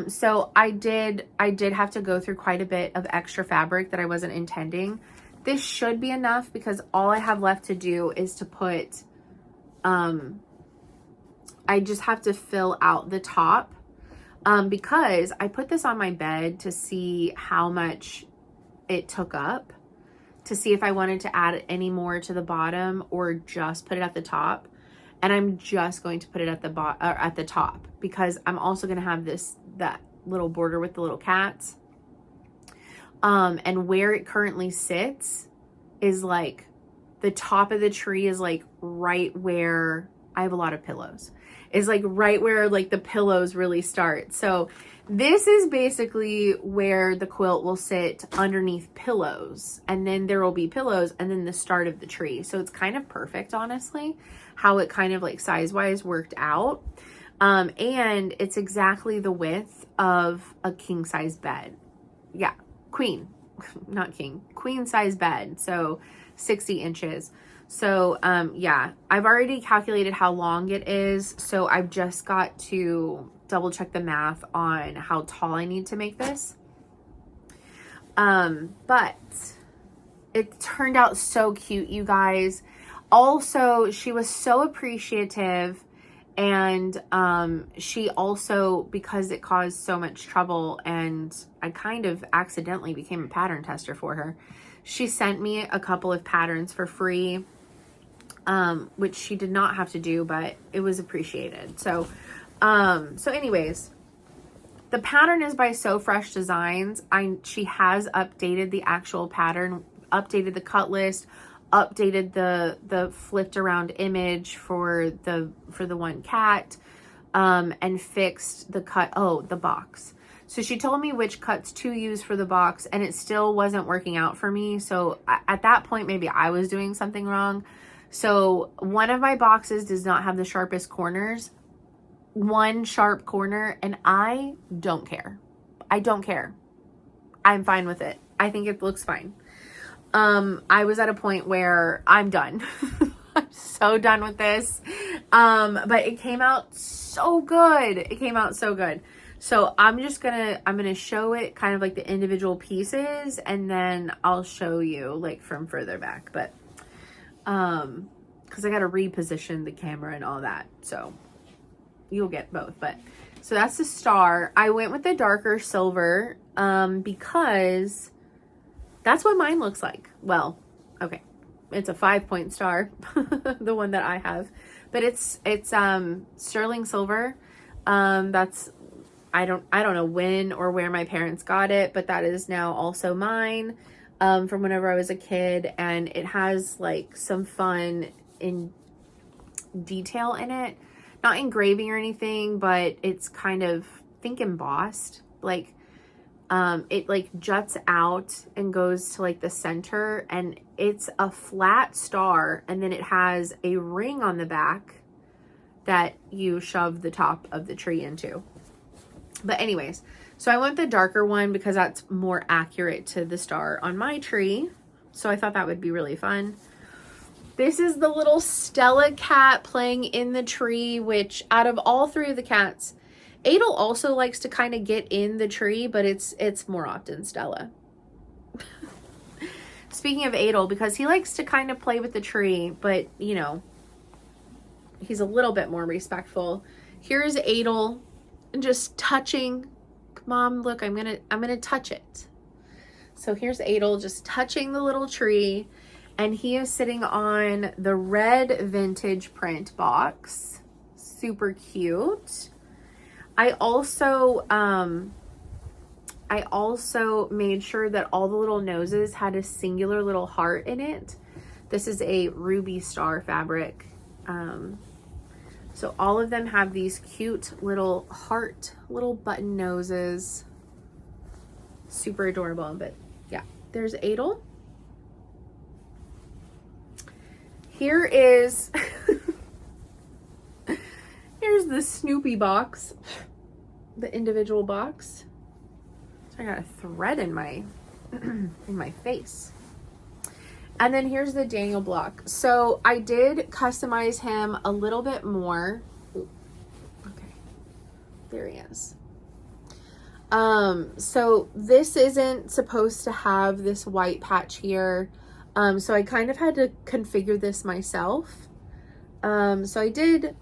So I did have to go through quite a bit of extra fabric that I wasn't intending. This should be enough because all I have left to do is to put, I just have to fill out the top, because I put this on my bed to see how much it took up, to see if I wanted to add any more to the bottom or just put it at the top. And I'm just going to put it at the top because I'm also going to have that little border with the little cats. And where it currently sits is like the top of the tree is like right where I have a lot of pillows. Is like right where like the pillows really start. So this is basically where the quilt will sit underneath pillows, and then there will be pillows and then the start of the tree. So it's kind of perfect, honestly, how it kind of like size wise worked out. And it's exactly the width of a king size bed. Yeah. Queen, not king, queen size bed. So 60 inches. So, yeah, I've already calculated how long it is. So I've just got to double check the math on how tall I need to make this. But it turned out so cute, you guys. Also, she was so appreciative. And, she also, because it caused so much trouble and I kind of accidentally became a pattern tester for her, she sent me a couple of patterns for free, which she did not have to do, but it was appreciated. So anyways, the pattern is by So Fresh Designs. She has updated the actual pattern, updated the cut list, updated the flipped around image for the one cat, and fixed the the box. So she told me which cuts to use for the box, and it still wasn't working out for me. So at that point, maybe I was doing something wrong. So one of my boxes does not have the sharpest corners, one sharp corner, and I don't care. I don't care. I'm fine with it. I think it looks fine. I was at a point where I'm done. I'm so done with this. But it came out so good. It came out so good. So I'm gonna show it kind of like the individual pieces, and then I'll show you like from further back. But, cause I got to reposition the camera and all that. So you'll get both, but so that's the star. I went with the darker silver, because that's what mine looks like. Well, okay. It's a 5-point star, the one that I have, but it's sterling silver. That's, I don't know when or where my parents got it, but that is now also mine, from whenever I was a kid. And it has like some fun in detail in it, not engraving or anything, but it's kind of, think embossed, like, it like juts out and goes to like the center, and it's a flat star, and then it has a ring on the back that you shove the top of the tree into. But anyways, so I went the darker one because that's more accurate to the star on my tree. So I thought that would be really fun. This is the little Stella cat playing in the tree, which out of all three of the cats, Adel also likes to kind of get in the tree, but it's more often Stella. Speaking of Adel, because he likes to kind of play with the tree, but you know, he's a little bit more respectful. Here's Adel just touching. Mom, look, I'm gonna touch it. So here's Adel just touching the little tree, and he is sitting on the red vintage print box. Super cute. I also made sure that all the little noses had a singular little heart in it. This is a ruby star fabric. So all of them have these cute little heart, little button noses. Super adorable. But yeah, there's Adel. Here is, here's the Snoopy box, the individual box. So I got a thread in my, in my face. And then here's the Daniel block. So I did customize him a little bit more. Ooh, okay, there he is. So this isn't supposed to have this white patch here. So I kind of had to configure this myself. So I did,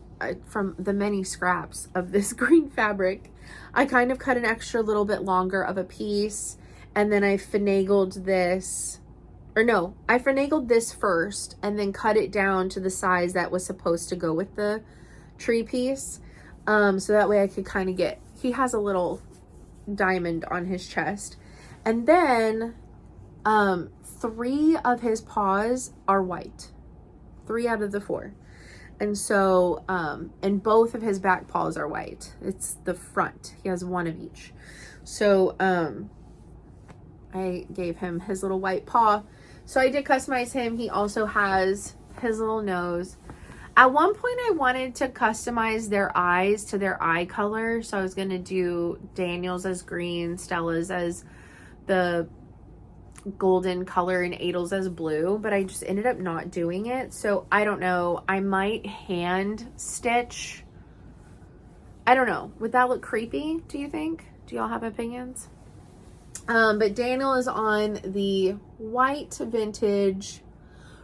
from the many scraps of this green fabric, I kind of cut an extra little bit longer of a piece, and then I finagled this, or no, I finagled this first and then cut it down to the size that was supposed to go with the tree piece. So that way I could kind of get, he has a little diamond on his chest. And then, 3 of his paws are white, 3 out of the 4. And so, and both of his back paws are white. It's the front. He has 1 of each. So, I gave him his little white paw. So I did customize him. He also has his little nose. At one point I wanted to customize their eyes to their eye color. So I was going to do Daniel's as green, Stella's as the golden color, and Adel's as blue, but I just ended up not doing it. So I don't know. I might hand stitch. I don't know. Would that look creepy, do you think? Do y'all have opinions? But Daniel is on the white vintage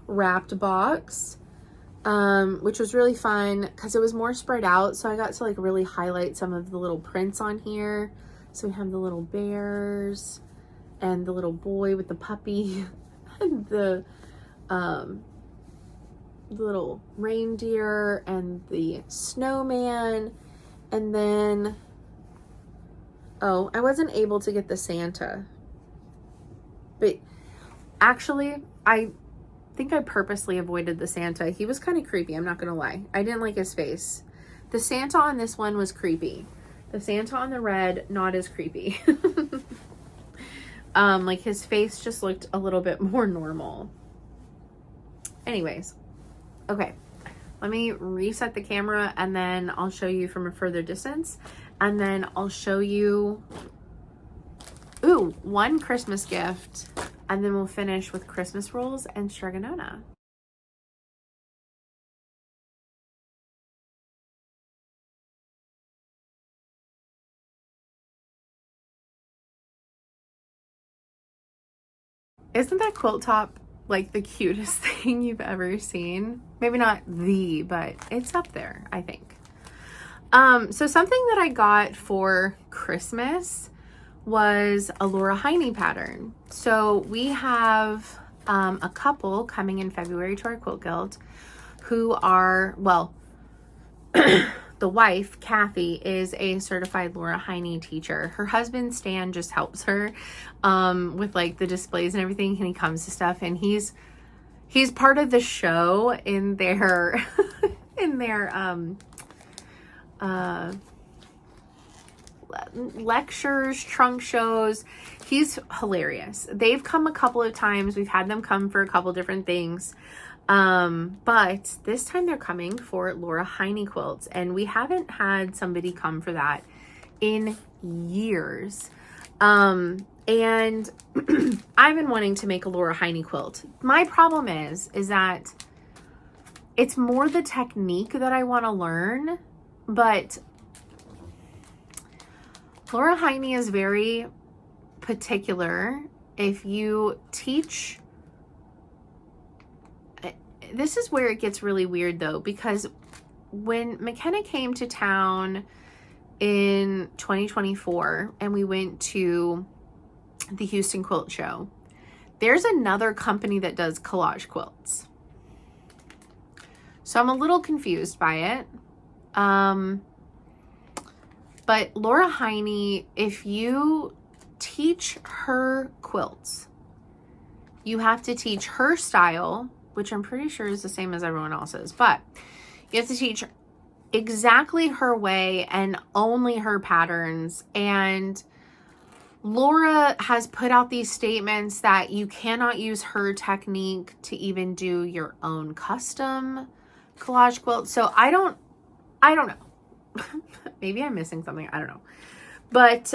wrapped box, which was really fun because it was more spread out. So I got to like really highlight some of the little prints on here. So we have the little bears and the little boy with the puppy and the little reindeer and the snowman. And then, oh, I wasn't able to get the Santa, but actually I think I purposely avoided the Santa. He was kind of creepy, I'm not gonna lie. I didn't like his face. The Santa on this one was creepy. The Santa on the red, not as creepy. Like his face just looked a little bit more normal. Anyways, okay. Let me reset the camera and then I'll show you from a further distance. And then I'll show you, ooh, one Christmas gift. And then we'll finish with Christmas rolls and stregonona. Isn't that quilt top like the cutest thing you've ever seen? Maybe not the, but it's up there, I think. So something that I got for Christmas was a Laura Heine pattern. So we have a couple coming in February to our quilt guild who are, well, the wife, Kathy, is a certified Laura Heine teacher. Her husband, Stan, just helps her with like the displays and everything, and he comes to stuff, and he's part of the show in their in their lectures, trunk shows. He's hilarious. They've come a couple of times. We've had them come for a couple different things. But this time they're coming for Laura Heine quilts, and we haven't had somebody come for that in years. And I've been wanting to make a Laura Heine quilt. My problem is that it's more the technique that I want to learn, but Laura Heine is very particular. If you teach, this is where it gets really weird though, because when McKenna came to town in 2024 and we went to the Houston Quilt Show, there's another company that does collage quilts. So I'm a little confused by it. But Laura Heine, if you teach her quilts, you have to teach her style, which I'm pretty sure is the same as everyone else's, but you have to teach exactly her way and only her patterns. And Laura has put out these statements that you cannot use her technique to even do your own custom collage quilt. So I don't know. Maybe I'm missing something. I don't know. But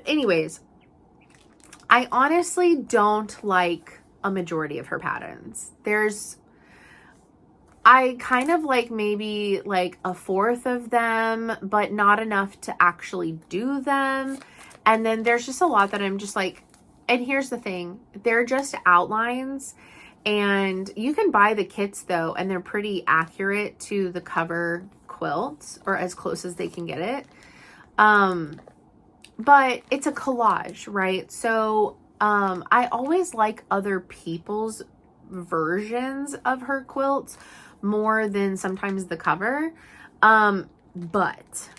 anyways, I honestly don't like a majority of her patterns. I kind of like maybe like a fourth of them, but not enough to actually do them. And then there's just a lot that I'm just like, and here's the thing, they're just outlines, and you can buy the kits though, and they're pretty accurate to the cover quilts, or as close as they can get it. But it's a collage, right? So I always like other people's versions of her quilts more than sometimes the cover. But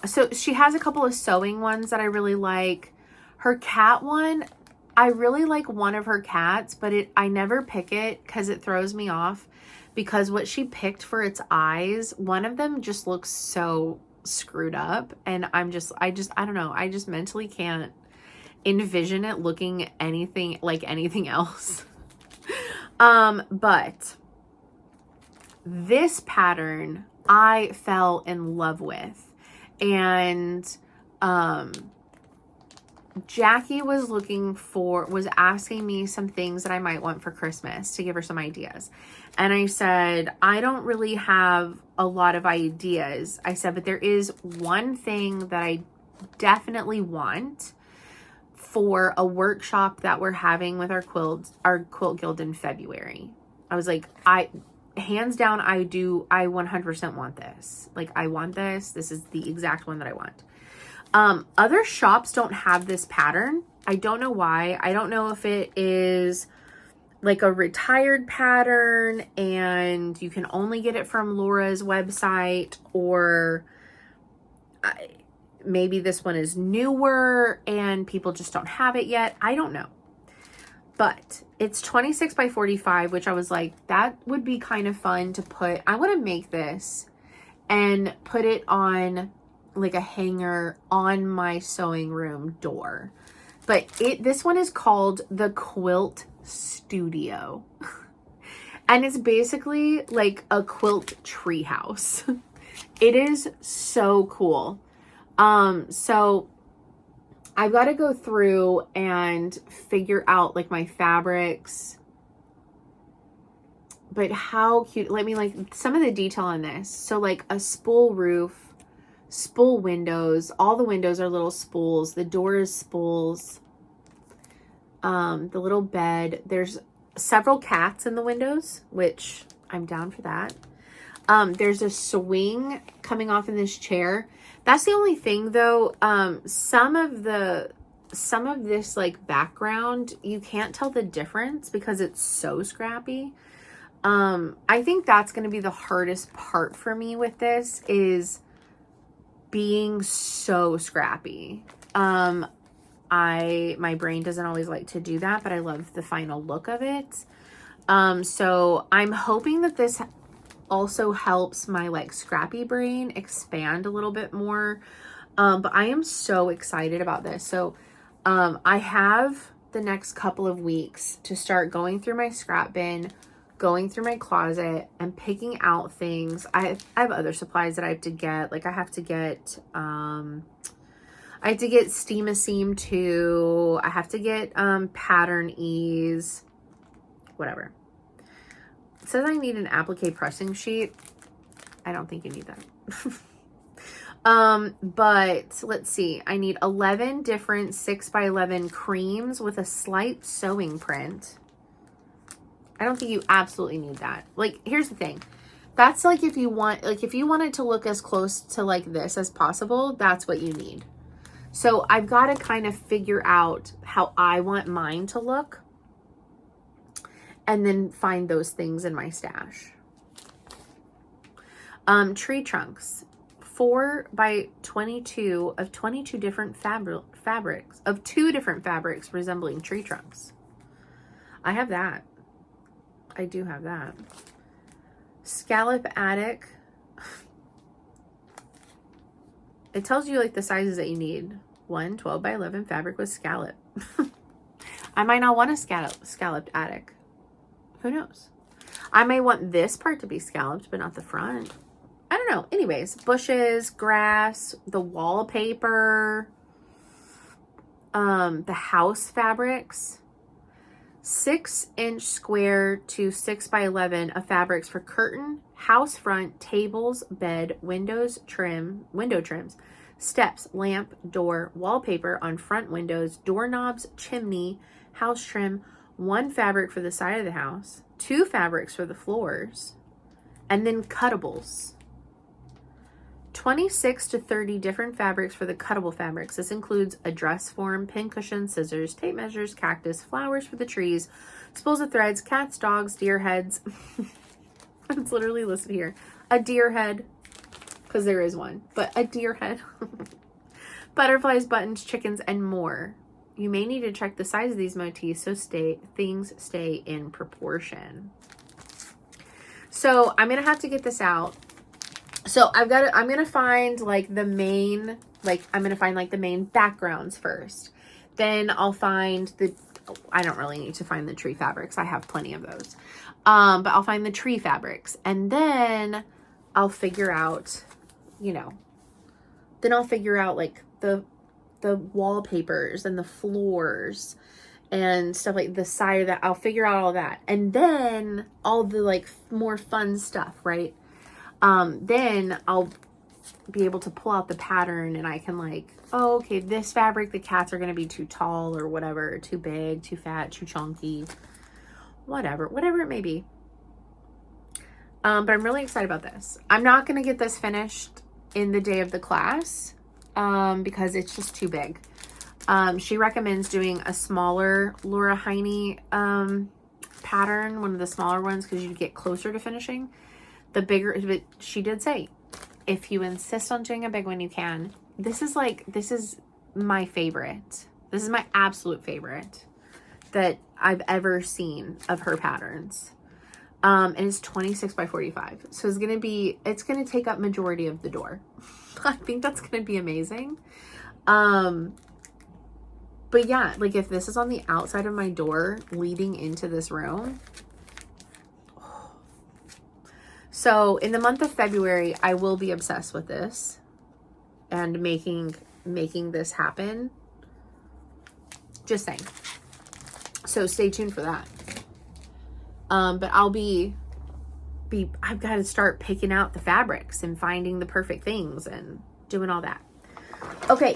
so she has a couple of sewing ones that I really like. Her cat one, I really like one of her cats, but I never pick it because it throws me off, because what she picked for its eyes, one of them just looks so screwed up, and I don't know, I just mentally can't envision it looking anything like anything else. But this pattern I fell in love with, and Jackie was asking me some things that I might want for Christmas to give her some ideas. And I said, I don't really have a lot of ideas. I said, but there is one thing that I definitely want for a workshop that we're having with our quilt guild in February. I was like, hands down, I 100% want this. Like, I want this. This is the exact one that I want. Other shops don't have this pattern. I don't know why. I don't know if it is like a retired pattern and you can only get it from Laura's website, or maybe this one is newer and people just don't have it yet. I don't know. But it's 26 by 45, which I was like, that would be kind of fun to put. I want to make this and put it on like a hanger on my sewing room door. But this one is called the Quilt Studio. And it's basically like a quilt treehouse. It is so cool. So I've got to go through and figure out like my fabrics. But how cute. Let me like some of the detail on this. So like a spool roof, spool windows. All the windows are little spools. The door is spools. The little bed. There's several cats in the windows, which I'm down for that. There's a swing coming off in this chair. That's the only thing though. Some of this like background, you can't tell the difference because it's so scrappy. I think that's going to be the hardest part for me with this, is being so scrappy. My brain doesn't always like to do that, but I love the final look of it. So I'm hoping that this also helps my like scrappy brain expand a little bit more. But I am so excited about this. So, I have the next couple of weeks to start going through my scrap bin, going through my closet, and picking out things. I have other supplies that I have to get. Like I have to get Steam a Seam 2. I have to get Pattern Ease, whatever. It says I need an applique pressing sheet. I don't think you need that. But let's see. I need 11 different 6x11 creams with a slight sewing print. I don't think you absolutely need that. Like, here's the thing. That's like if you want, like if you want it to look as close to like this as possible, that's what you need. So I've got to kind of figure out how I want mine to look and then find those things in my stash. Tree trunks. 4x22 of 22 different fabrics, of 2 different fabrics resembling tree trunks. I have that. I do have that. Scallop attic. It tells you like the sizes that you need. 1 12x11 fabric with scallop. I might not want a scalloped attic. Who knows? I may want this part to be scalloped, but not the front. I don't know. Anyways, bushes, grass, the wallpaper, the house fabrics, 6-inch square to 6x11 of fabrics for curtain, house front, tables, bed, window trims, steps, lamp, door, wallpaper on front windows, doorknobs, chimney, house trim, 1 fabric for the side of the house, 2 fabrics for the floors, and then cuttables. 26 to 30 different fabrics for the cuttable fabrics. This includes a dress form, pin cushion, scissors, tape measures, cactus, flowers for the trees, spools of threads, cats, dogs, deer heads. It's literally listed here. A deer head, because there is one, but a deer head. Butterflies, buttons, chickens, and more. You may need to check the size of these motifs so things stay in proportion. So I'm going to have to get this out. So I'm going to find like the main, the main backgrounds first. Then I'll find I don't really need to find the tree fabrics. I have plenty of those. But I'll find the tree fabrics, and then I'll figure out, like the wallpapers and the floors and stuff, like the side of that. I'll figure out all that. And then all the like more fun stuff, right? Then I'll be able to pull out the pattern, and I can like, oh, okay, this fabric, the cats are going to be too tall or whatever, too big, too fat, too chunky, whatever it may be. But I'm really excited about this. I'm not going to get this finished in the day of the class, because it's just too big. She recommends doing a smaller Laura Heine, pattern, one of the smaller ones, because you get closer to finishing. The bigger, but she did say, if you insist on doing a big one, you can. This is my favorite. This is my absolute favorite that I've ever seen of her patterns. And it's 26x45. So it's going to take up majority of the door. I think that's going to be amazing. But yeah, like if this is on the outside of my door leading into this room. So in the month of February, I will be obsessed with this and making this happen. Just saying. So stay tuned for that. But I'll I've got to start picking out the fabrics and finding the perfect things and doing all that. Okay,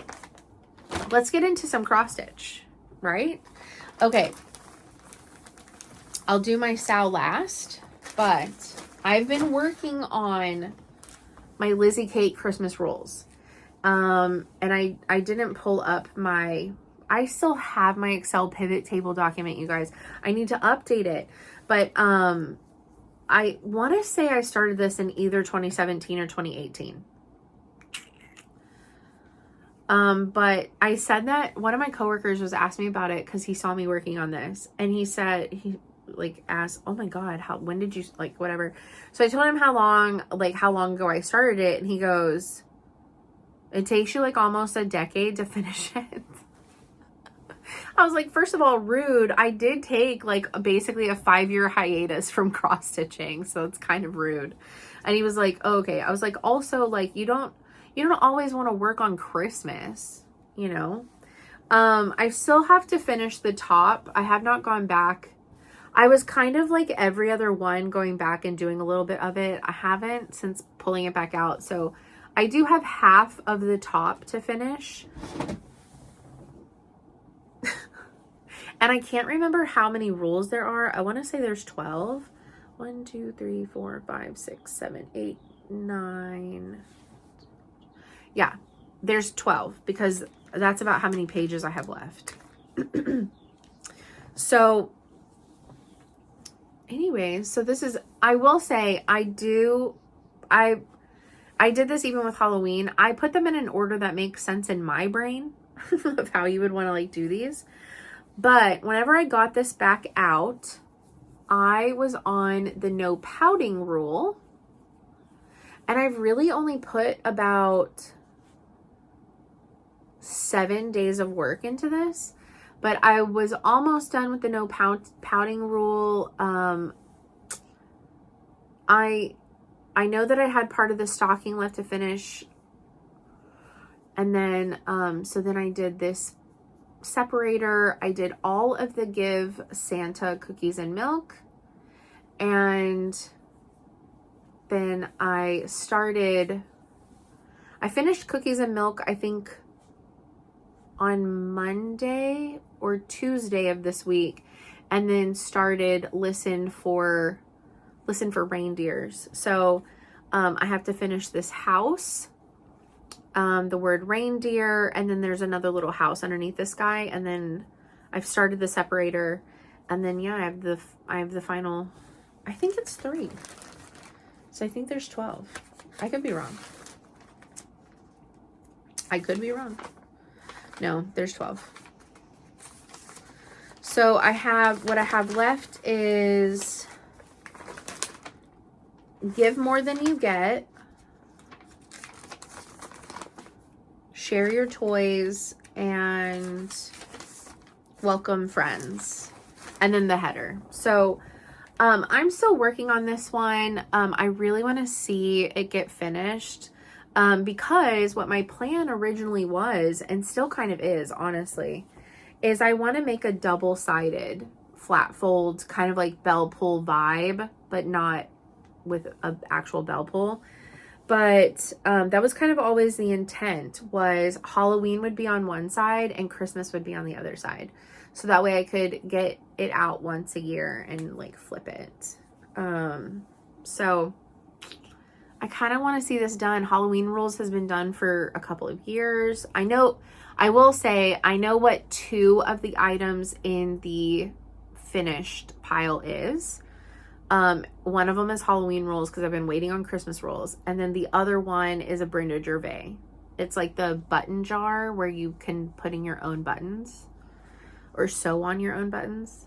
let's get into some cross stitch, right? Okay, I'll do my Sal last, but I've been working on my Lizzie Kate Christmas rolls. And I didn't pull up I still have my Excel pivot table document, you guys. I need to update it. But I want to say I started this in either 2017 or 2018. But I said that one of my coworkers was asking me about it because he saw me working on this, and he said, he like asked, oh my God, when did you, like, whatever. So I told him how long ago I started it, and he goes, it takes you like almost a decade to finish it. I was like, first of all, rude. I did take like basically a 5-year hiatus from cross stitching, so it's kind of rude. And he was like, oh, okay. I was like, also, like, you don't always want to work on Christmas, you know? I still have to finish the top. I have not gone back. I was kind of like every other one, going back and doing a little bit of it. I haven't since pulling it back out. So I do have half of the top to finish. And I can't remember how many rules there are. I want to say there's 12. 1, 2, 3, 4, 5, 6, 7, 8, 9. Yeah, there's 12 because that's about how many pages I have left. So anyway, so this is, I will say, I did this even with Halloween. I put them in an order that makes sense in my brain of how you would want to like do these. But whenever I got this back out, I was on the no pouting rule. And I've really only put about 7 days of work into this. But I was almost done with the no pouting rule. I know that I had part of the stocking left to finish. And then, so then I did this separator. I did all of the Give Santa cookies and milk. And then I finished cookies and milk, I think on Monday or Tuesday of this week, and then started listen for reindeers. So I have to finish this house, the word reindeer, and then there's another little house underneath this guy, and then I've started the separator, and then yeah, I have the final, I think it's 3. So I think there's 12. I could be wrong. No, there's 12. So what I have left is Give More Than You Get, Share Your Toys, and Welcome Friends, and then the header. So I'm still working on this one. I really want to see it get finished, because what my plan originally was, and still kind of is, honestly, is I want to make a double-sided flat fold, kind of like bell pull vibe, but not with an actual bell pull. But that was kind of always the intent, was Halloween would be on one side and Christmas would be on the other side. So that way I could get it out once a year and like flip it. So I kind of want to see this done. Halloween Rules has been done for a couple of years. I will say, I know what 2 of the items in the finished pile is. One of them is Halloween Rules because I've been waiting on Christmas Rules. And then the other one is a Brenda Gervais. It's like the button jar where you can put in your own buttons or sew on your own buttons.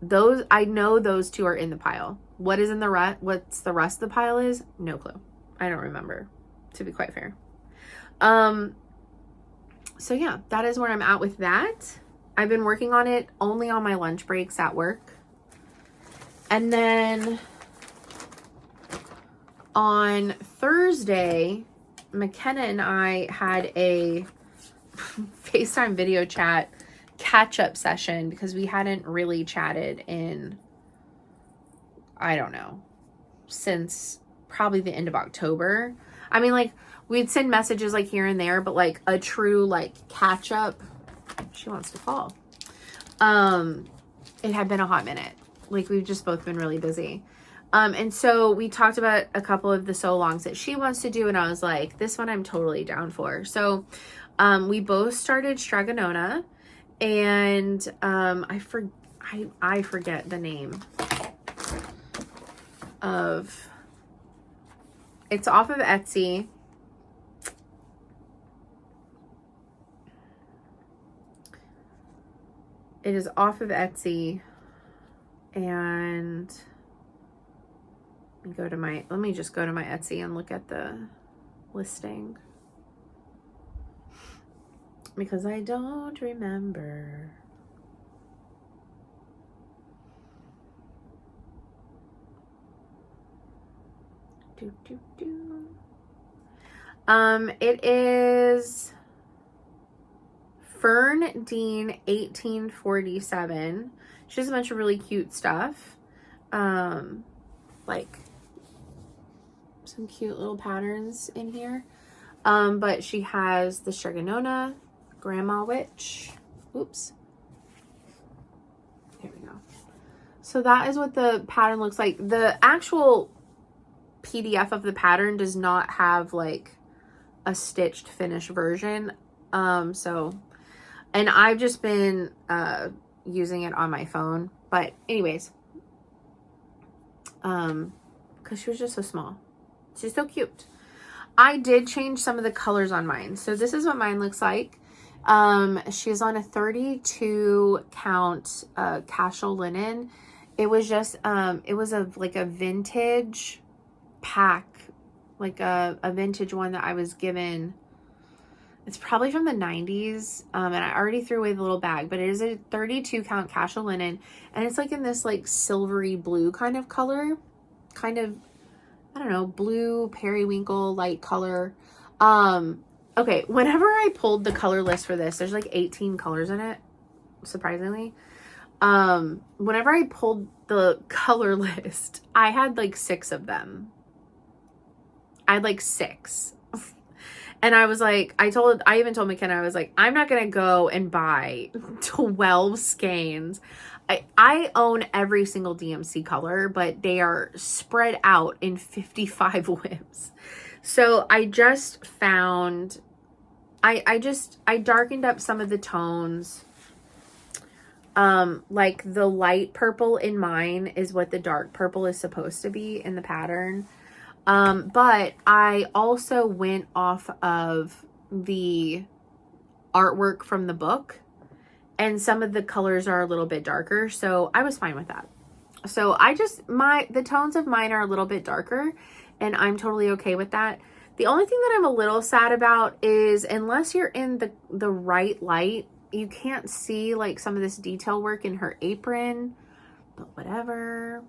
Those, I know those 2 are in the pile. What is in the rest? What's the rest of the pile is? No clue. I don't remember, to be quite fair. So yeah, that is where I'm at with that. I've been working on it only on my lunch breaks at work. And then on Thursday, McKenna and I had a FaceTime video chat catch-up session because we hadn't really chatted in, I don't know, since probably the end of October. I mean, like, we'd send messages like here and there, but like a true like catch-up, she wants to call. It had been a hot minute. Like, we've just both been really busy. And so we talked about a couple of the so-longs that she wants to do, and I was like, this one I'm totally down for. So we both started Stragonona, and I forget the name. of, it's off of Etsy. It is off of Etsy, and let me just go to my Etsy and look at the listing, because I don't remember. It is Fern Dean 1847. She has a bunch of really cute stuff. Like some cute little patterns in here. But she has the Stregonona, Grandma Witch. Oops. There we go. So that is what the pattern looks like. The actual PDF of the pattern does not have like a stitched finished version. And I've just been using it on my phone. But anyways, because she was just so small. She's so cute. I did change some of the colors on mine. So this is what mine looks like. She's on a 32 count casual linen. It was just it was like a vintage pack, like a vintage one that I was given. It's probably from the 90s, and I already threw away the little bag, but it is a 32 count casual linen, and it's like in this like silvery blue kind of color, kind of, I don't know, blue periwinkle light color. Okay, whenever I pulled the color list for this, there's like 18 colors in it, surprisingly. Whenever I pulled the color list, I had like 6 of them. I had like 6. And I was like, I even told McKenna, I was like, I'm not going to go and buy 12 skeins. I own every single DMC color, but they are spread out in 55 whips. So I just found, I darkened up some of the tones. Like the light purple in mine is what the dark purple is supposed to be in the pattern. But I also went off of the artwork from the book, and some of the colors are a little bit darker, so I was fine with that. So the tones of mine are a little bit darker, and I'm totally okay with that. The only thing that I'm a little sad about is, unless you're in the right light, you can't see like some of this detail work in her apron, but whatever.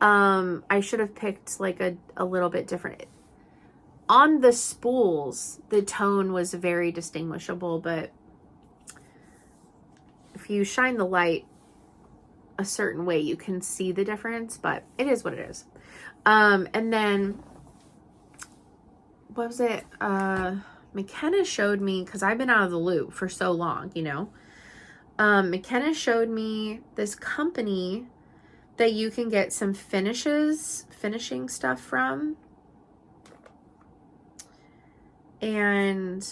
I should have picked like a little bit different. On the spools, the tone was very distinguishable, but if you shine the light a certain way, you can see the difference, but it is what it is. And then, what was it? McKenna showed me, because I've been out of the loop for so long, you know. McKenna showed me this company that you can get some finishing stuff from. And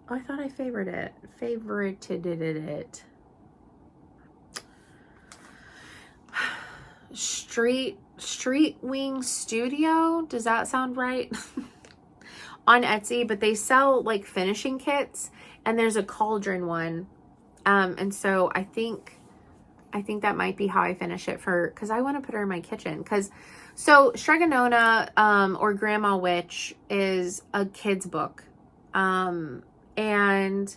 I thought I favorited it. Street Wing Studio, does that sound right? On Etsy, but they sell like finishing kits, and there's a cauldron one. And so I think that might be how I finish it, because I want to put her in my kitchen. So Stregonona, or Grandma Witch, is a kid's book. And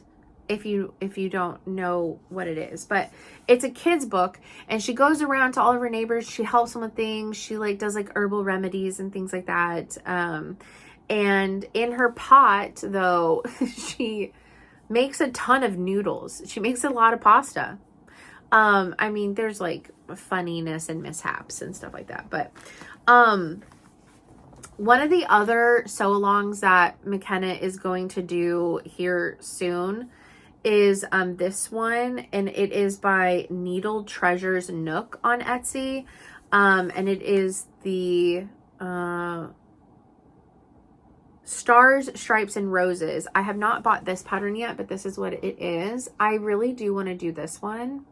if you don't know what it is, but it's a kid's book, and she goes around to all of her neighbors. She helps them with things. She like does like herbal remedies and things like that. And in her pot though, she makes a ton of noodles. She makes a lot of pasta. I mean, there's like funniness and mishaps and stuff like that. But one of the other sew-alongs that McKenna is going to do here soon is this one, and it is by Needle Treasures Nook on Etsy. And it is the Stars, Stripes, and Roses. I have not bought this pattern yet, but this is what it is. I really do want to do this one.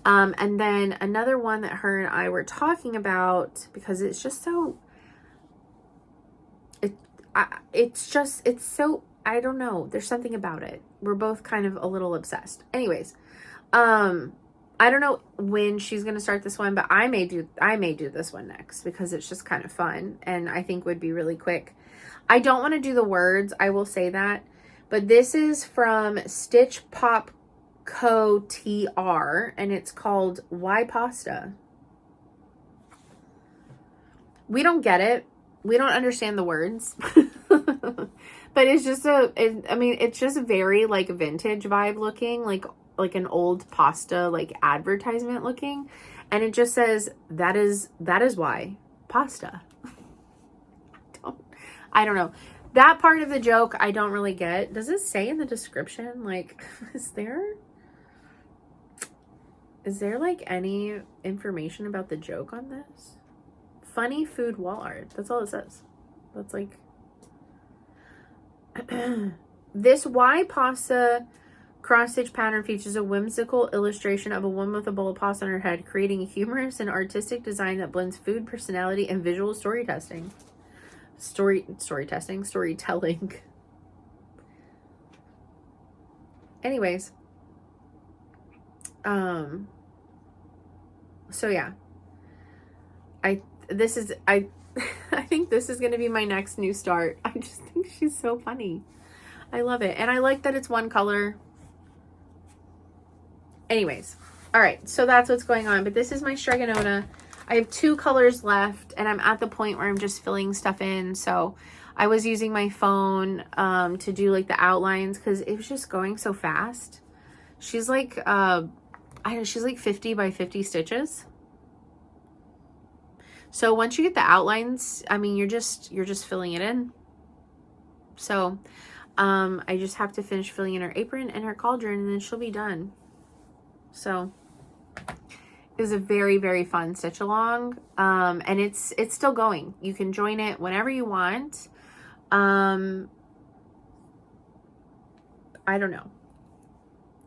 And then another one that her and I were talking about, because it's just so, it's so, I don't know. There's something about it. We're both kind of a little obsessed. Anyways, I don't know when she's going to start this one, but I may do this one next because it's just kind of fun and I think would be really quick. I don't want to do the words. I will say that, but this is from Stitch Pop Co. TR and it's called Why Pasta? We don't get it. We don't understand the words, but it's just it's just very like vintage vibe looking, like an old pasta, like advertisement looking. And it just says, that is why pasta. I don't know. That part of the joke, I don't really get. Does it say in the description? Like, is there like any information about the joke on this? Funny food wall art. That's all it says. That's like this why pasta cross-stitch pattern features a whimsical illustration of a woman with a bowl of pasta on her head, creating a humorous and artistic design that blends food, personality, and visual storytelling. Anyways. So yeah. I think this is going to be my next new start. I just think she's so funny. I love it. And I like that it's one color. Anyways. All right. So that's what's going on. But this is my Stregonona. I have 2 colors left and I'm at the point where I'm just filling stuff in. So I was using my phone to do like the outlines because it was just going so fast. She's like, she's like 50 by 50 stitches. So once you get the outlines, I mean, you're just filling it in. So, I just have to finish filling in her apron and her cauldron and then she'll be done. So it was a very, very fun stitch along. And it's still going. You can join it whenever you want. I don't know.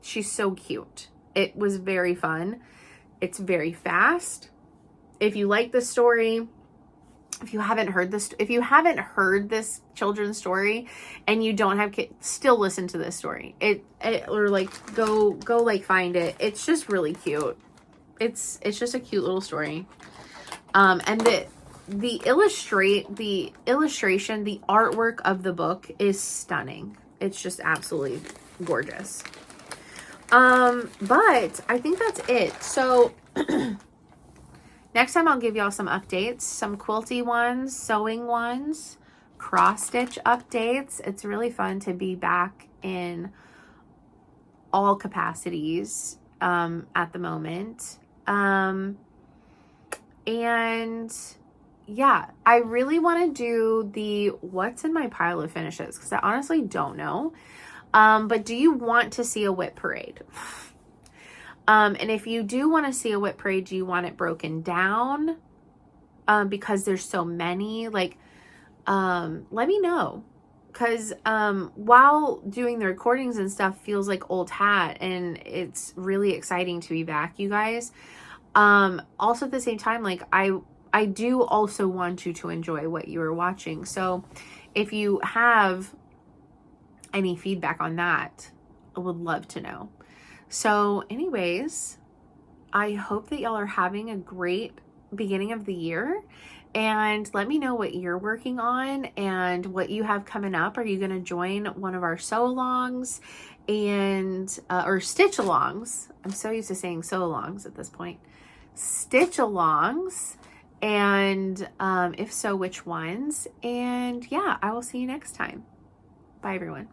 She's so cute. It was very fun. It's very fast. If you like the story, if you haven't heard this children's story and you don't have kids, still listen to this story. Or like go like find it. It's just really cute. It's just a cute little story. And the illustration, the artwork of the book is stunning. It's just absolutely gorgeous. But I think that's it. So next time I'll give y'all some updates, some quilty ones, sewing ones, cross stitch updates. It's really fun to be back in all capacities at the moment. And yeah, I really want to do the what's in my pile of finishes because I honestly don't know. But do you want to see a whip parade? And if you do want to see a whip parade, do you want it broken down? Because there's so many, like, let me know. Because while doing the recordings and stuff feels like old hat and it's really exciting to be back, you guys. Also at the same time, like I do also want you to enjoy what you are watching. So if you have any feedback on that, I would love to know. So anyways, I hope that y'all are having a great beginning of the year and let me know what you're working on and what you have coming up. Are you going to join one of our sew alongs and or stitch alongs? I'm so used to saying sew alongs at this point. Stitch alongs, and if so, which ones? And yeah, I will see you next time. Bye everyone.